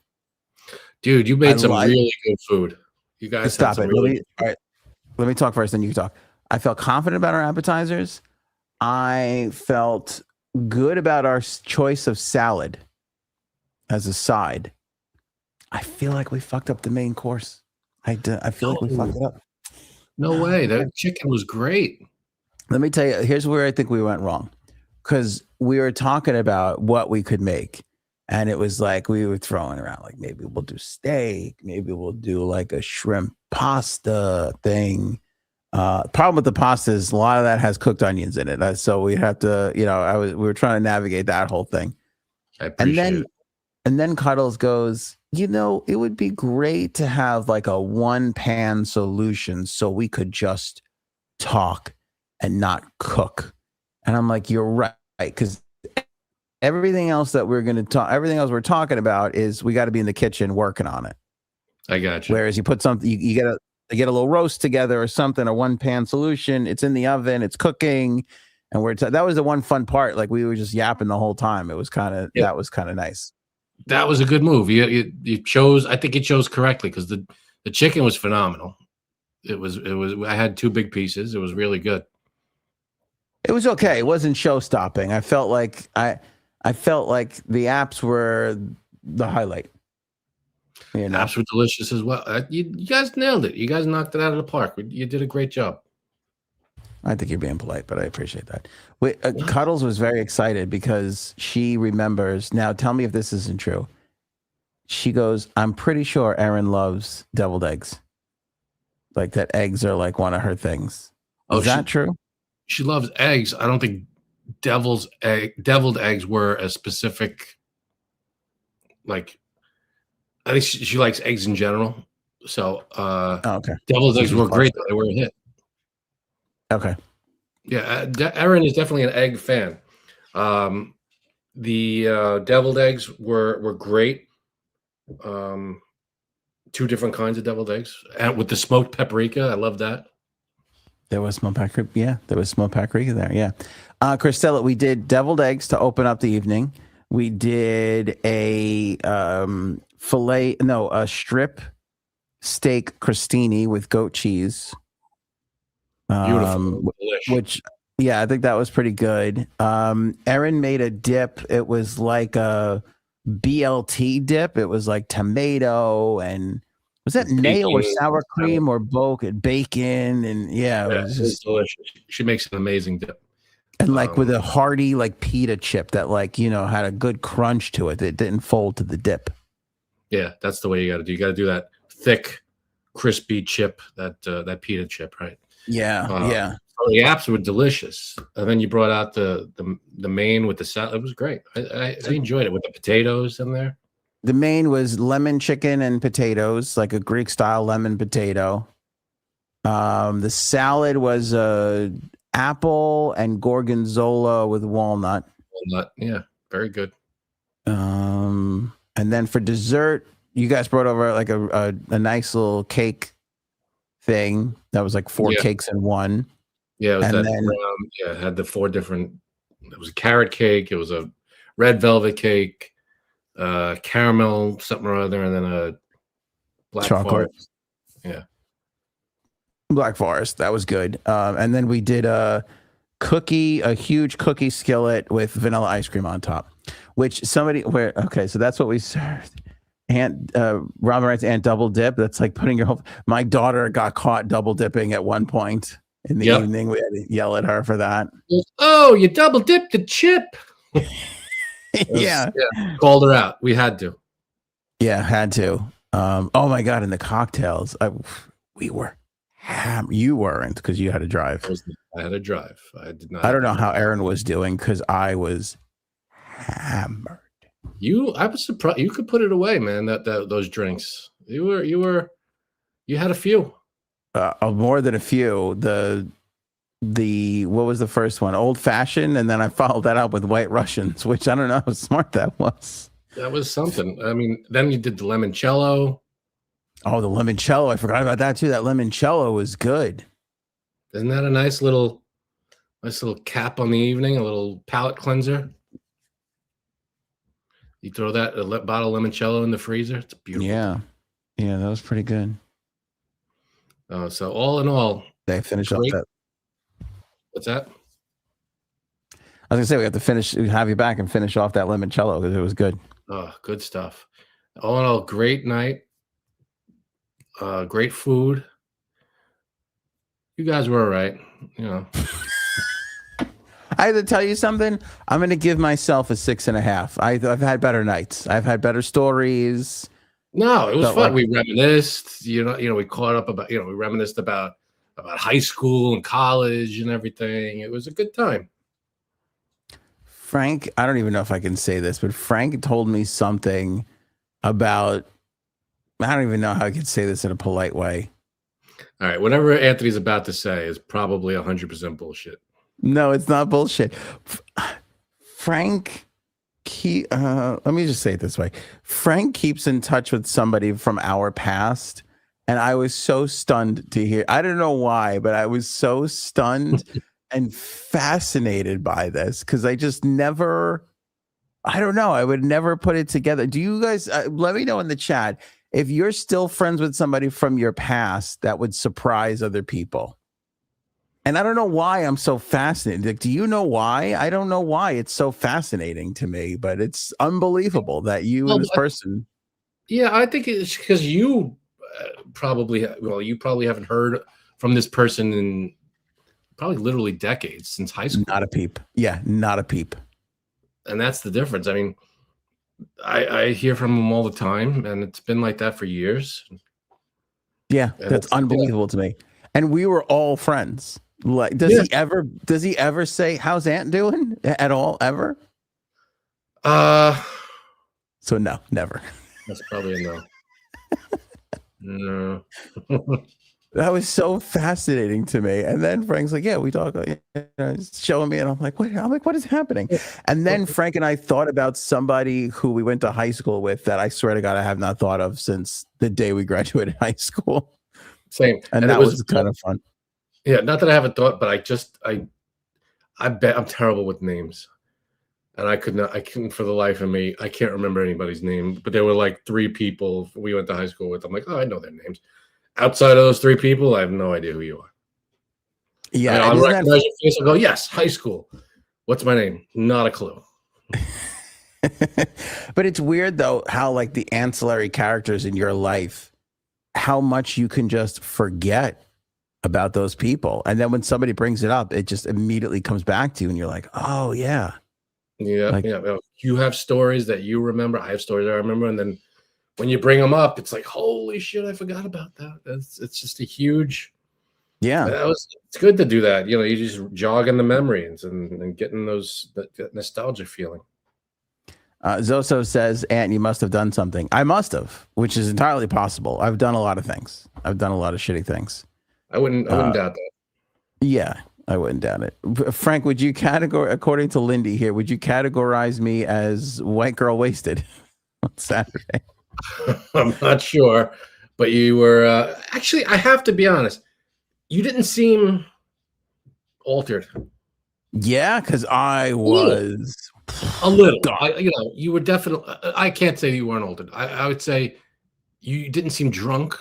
Dude, you made some really good food. You guys stop it. All right, let me talk first, then you can talk. I felt confident about our appetizers. I felt good about our choice of salad as a side. I feel like we fucked up the main course. I feel like we fucked it up. No way. That chicken was great. Let me tell you, here's where I think we went wrong. Because we were talking about what we could make. And it was like we were throwing around, like maybe we'll do steak. Maybe we'll do like a shrimp pasta thing. Problem with the pasta is a lot of that has cooked onions in it. So we have to, we were trying to navigate that whole thing. I appreciate it. And then Cuddles goes, it would be great to have like a one pan solution so we could just talk and not cook. And I'm like, you're right. Because everything else that we're talking about is we got to be in the kitchen working on it. I got you. Whereas you put something, you get a little roast together or something, a one pan solution. It's in the oven, it's cooking. And that was the one fun part. Like we were just yapping the whole time. It was that was kind of nice. That was a good move. You chose, I think you chose correctly because the chicken was phenomenal. It was, I had 2 big pieces. It was really good. It was okay. It wasn't show stopping. I felt like the apps were the highlight. Apps were delicious as well. You guys nailed it. You guys knocked it out of the park. You did a great job. I think you're being polite, but I appreciate that. Cuddles was very excited because she remembers. Now, tell me if this isn't true. She goes, I'm pretty sure Erin loves deviled eggs. Like that eggs are like one of her things. Is that true? She loves eggs. I don't think deviled eggs were a specific, like, I think she likes eggs in general. So, okay. Deviled eggs were great. They were a hit. Okay. Yeah, Erin is definitely an egg fan. The deviled eggs were great. 2 different kinds of deviled eggs, and with the smoked paprika, I love that. There was smoked paprika. Yeah, there was smoked paprika there. Yeah, Christella, we did deviled eggs to open up the evening. We did a strip steak crostini with goat cheese. Beautiful. Which, yeah, I think that was pretty good. Erin made a dip. It was like a BLT dip. It was like tomato and was that nail or sour cream or both bacon and yeah, it was just delicious. She makes an amazing dip. And like with a hearty like pita chip that like, you know, had a good crunch to it. It didn't fold to the dip. Yeah, that's the way you got to do. You got to do that thick, crispy chip, that pita chip, right? Yeah, yeah. So the apps were delicious, and then you brought out the main with the salad. It was great. I enjoyed it with the potatoes in there. The main was lemon chicken and potatoes, like a Greek style lemon potato. The salad was apple and gorgonzola with walnut. Walnut, yeah, very good. And then for dessert, you guys brought over like a nice little cake thing that was like 4 cakes in one. Yeah, it was it had the 4 different. It was a carrot cake. It was a red velvet cake. Caramel something or other, and then a black chocolate. Forest. Yeah, Black Forest. That was good. And then we did a huge cookie skillet with vanilla ice cream on top, which okay, so that's what we served. Robin writes Aunt double dip. That's like putting your whole. My daughter got caught double dipping at one point in the evening. We had to yell at her for that. Oh, you double dipped the chip. Yeah. Called her out. We had to. Yeah, had to. Oh my God. And the cocktails. We were hammered. You weren't because you had to drive. I had to drive. I did not. I don't know how Erin was doing because I was hammered. I was surprised. You could put it away, man. Those drinks. You had a few. More than a few. What was the first one? Old fashioned, and then I followed that up with White Russians, which I don't know how smart that was. That was something. I mean, then you did the limoncello. Oh, the limoncello! I forgot about that too. That limoncello was good. Isn't that a nice little cap on the evening? A little palate cleanser. You throw that bottle of limoncello in the freezer. It's beautiful. Yeah, that was pretty good. So all in all, they finished off that. What's that? I was gonna say have you back and finish off that limoncello because it was good. Oh, good stuff. All in all, great night. Great food. You guys were all right, you know. I have to tell you something. I'm going to give myself a 6.5. I've had better nights. I've had better stories. No, it was fun. We reminisced. You know, we caught up about. We reminisced about high school and college and everything. It was a good time. Frank, I don't even know if I can say this, but Frank told me something about. I don't even know how I could say this in a polite way. All right, whatever Anthony's about to say is probably 100% bullshit. No, it's not bullshit. Frank, let me just say it this way. Frank keeps in touch with somebody from our past, and I was so stunned to hear. I don't know why, but I was so stunned and fascinated by this because I just never, I don't know. I would never put it together. Do you guys, let me know in the chat if you're still friends with somebody from your past that would surprise other people. And I don't know why I'm so fascinated. Like, do you know why? I don't know why it's so fascinating to me, but it's unbelievable that you and this person. Yeah, I think it's because you probably haven't heard from this person in probably literally decades since high school. Not a peep. Yeah, not a peep. And that's the difference. I mean, I hear from him all the time, and it's been like that for years. Yeah, that's unbelievable to me. And we were all friends. Like, does he ever say, "How's Aunt doing?" at all, ever? So no, never. That's probably a no. No. That was so fascinating to me. And then Frank's like, "Yeah, we talk." Showing me, and I'm like, what is happening? And then Frank and I thought about somebody who we went to high school with that I swear to God I have not thought of since the day we graduated high school. Same, and that was kind of fun. Yeah, not that I haven't thought, but I bet I'm terrible with names. And I couldn't for the life of me. I can't remember anybody's name, but there were like 3 people we went to high school with. I'm like, oh, I know their names. Outside of those 3 people, I have no idea who you are. Yeah, I'll recognize your face. I'll go, yes, high school. What's my name? Not a clue. But it's weird though how like the ancillary characters in your life, how much you can just forget about those people, and then when somebody brings it up, it just immediately comes back to you, and you're like, oh yeah. Yeah, yeah. You have stories that you remember. I have stories that I remember, and then when you bring them up, it's like, holy shit, I forgot about that. It's just a huge. Yeah, it's good to do that. You just jogging the memories and getting that nostalgia feeling. Zoso says, Ant, you must have done something. I must have, which is entirely possible. I've done a lot of things. I've done a lot of shitty things. I wouldn't doubt that. Yeah, I wouldn't doubt it. Frank, would you according to Lindy here, would you categorize me as white girl wasted on Saturday? I'm not sure, but you were actually, I have to be honest, you didn't seem altered. Yeah, because I was a little. You were definitely. I can't say you weren't altered. I would say you didn't seem drunk.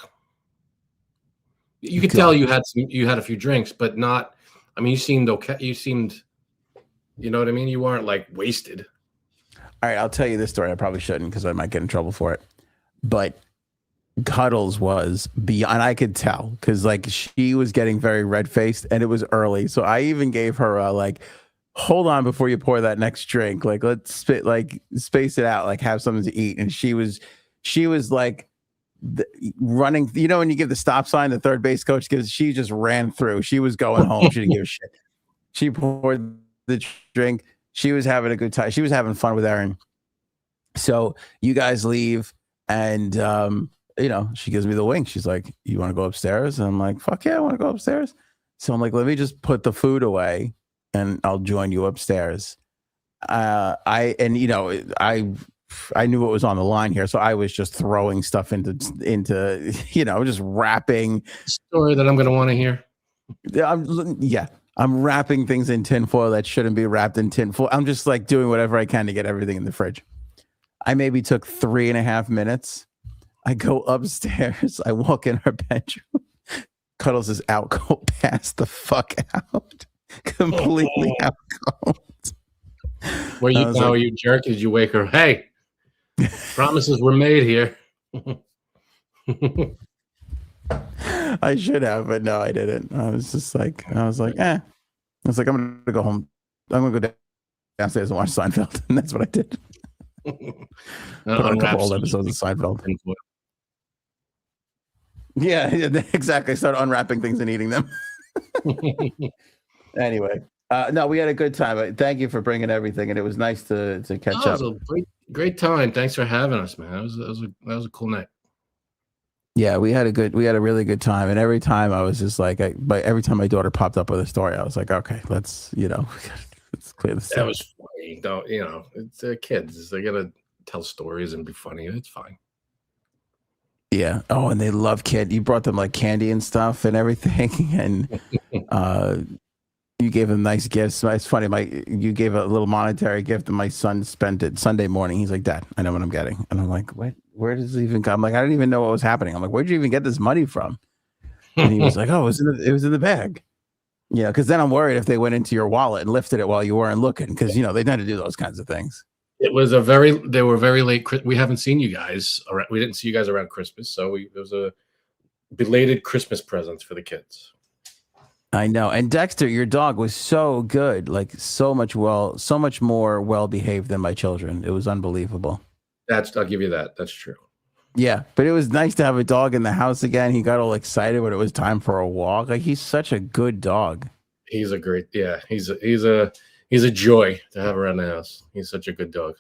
You could tell you had a few drinks, but not. I mean, you seemed okay. You seemed, you know what I mean. You weren't like wasted. All right, I'll tell you this story. I probably shouldn't because I might get in trouble for it. But Cuddles was beyond. I could tell because like she was getting very red faced, and it was early. So I even gave her a like, hold on before you pour that next drink. Like let's space it out. Like have something to eat. And she was like. Running, you know, when you give the stop sign, the third base coach gives, she just ran through. She was going home. She didn't give a shit. She poured the drink. She was having a good time. She was having fun with Aaron. So you guys leave, and she gives me the wink. She's like, "You want to go upstairs?" And I'm like, "Fuck yeah, I want to go upstairs." So I'm like, "Let me just put the food away, and I'll join you upstairs." I knew what was on the line here, so I was just throwing stuff into just wrapping. Story that I'm going to want to hear. I'm wrapping things in tinfoil that shouldn't be wrapped in tinfoil. I'm just like doing whatever I can to get everything in the fridge. I maybe took 3.5 minutes. I go upstairs. I walk in her bedroom. Cuddles is out cold, passed the fuck out, completely out cold. Were you jerk? Did you wake her? Hey. Promises were made here. I should have, but no, I didn't. I was like, I was like, I'm going to go home. I'm going to go downstairs and watch Seinfeld. And that's what I did. Put on a couple old episodes of Seinfeld. Yeah, exactly. Start unwrapping things and eating them. Anyway. No, we had a good time. Thank you for bringing everything, and it was nice to catch up. It was a great time. Thanks for having us, man. That was a cool night. Yeah, we had a really good time, and every time I was just like, every time my daughter popped up with a story, I was like, okay, let's clear this. That was funny. Don't it's kids. They're gonna tell stories and be funny. It's fine. Yeah. Oh, and they love kid. You brought them like candy and stuff and everything, and you gave them nice gifts. It's funny. You gave a little monetary gift, and my son spent it Sunday morning. He's like, "Dad, I know what I'm getting," and I'm like, "What? Where does it even come?" I'm like, "I didn't even know what was happening." I'm like, "Where'd you even get this money from?" And he was like, "Oh, it was in the bag." Yeah, because then I'm worried if they went into your wallet and lifted it while you weren't looking, because they tend to do those kinds of things. They were very late. We haven't seen you guys. We didn't see you guys around Christmas, so it was a belated Christmas present for the kids. I know. And Dexter, your dog was so good, like so much more well-behaved than my children. It was unbelievable. I'll give you that. That's true. Yeah. But it was nice to have a dog in the house again. He got all excited when it was time for a walk. Like, he's such a good dog. He's a joy to have around the house. He's such a good dog.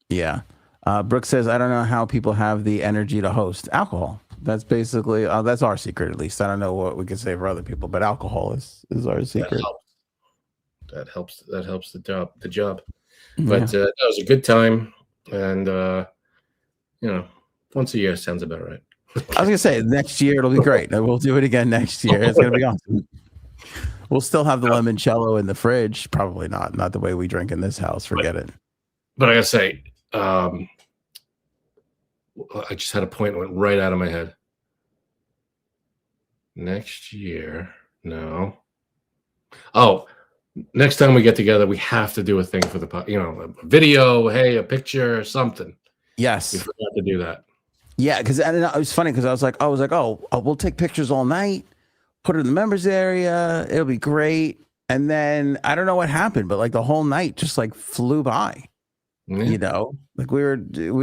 Yeah. Brooke says, I don't know how people have the energy to host. Alcohol. That's basically that's our secret, at least. I don't know what we can say for other people, but alcohol is our secret. That helps the job. But that was a good time, and once a year sounds about right. I was gonna say next year it'll be great. We'll do it again next year. It's gonna be awesome. We'll still have the limoncello in the fridge. Probably not the way we drink in this house. Forget it. But I gotta say, I just had a point that went right out of my head. Next year, no. Oh, next time we get together, we have to do a thing for the, a video, hey, a picture, something. Yes, we forgot to do that. Yeah, because it was funny because I was like, oh, we'll take pictures all night, put it in the members area, it'll be great. And then I don't know what happened, but like the whole night just like flew by. You know, like we were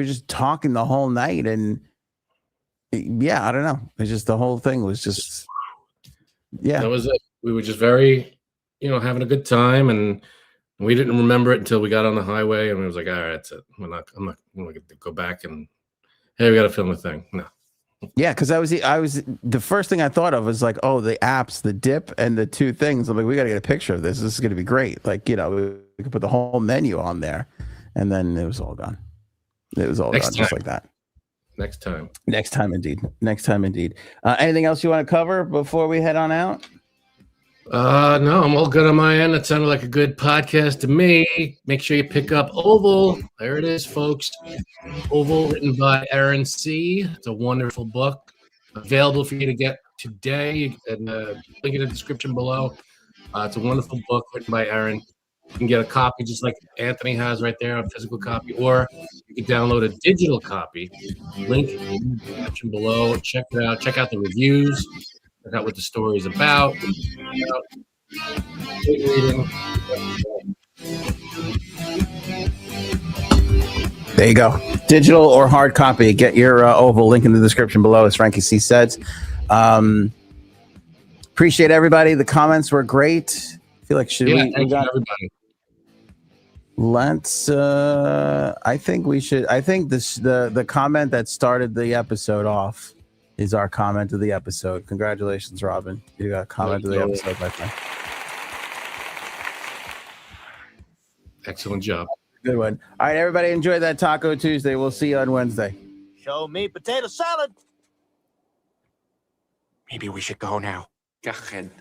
just talking the whole night, and yeah, I don't know. It's just the whole thing was just, yeah. That was it. We were just very, having a good time, and we didn't remember it until we got on the highway, and we was like, all right, that's it. I'm not going to go back and, hey, we got to film a thing. No. Yeah, because I was the first thing I thought of was like, oh, the apps, the dip, and the two things. I'm like, we got to get a picture of this. This is going to be great. Like, we could put the whole menu on there. And then it was all gone. It was all gone, just like that. Next time. Next time, indeed. Anything else you want to cover before we head on out? No, I'm all good on my end. That sounded like a good podcast to me. Make sure you pick up Oval. There it is, folks. Oval, written by Aaron C. It's a wonderful book. Available for you to get today. And link in the description below. It's a wonderful book written by Aaron. You can get a copy just like Anthony has right there, a physical copy, or you can download a digital copy. Link in the description below. Check it out. Check out the reviews. Check out what the story is about. There you go. Digital or hard copy. Get your Oval. Link in the description below, as Frankie C says. Appreciate everybody. The comments were great. I feel like we got everybody. Let's I think the comment that started the episode off is our comment of the episode. Congratulations, Robin. You got a comment of the episode, my friend. Excellent job. Good one. All right, everybody, enjoy that Taco Tuesday. We'll see you on Wednesday. Show me potato salad. Maybe we should go now. Go ahead.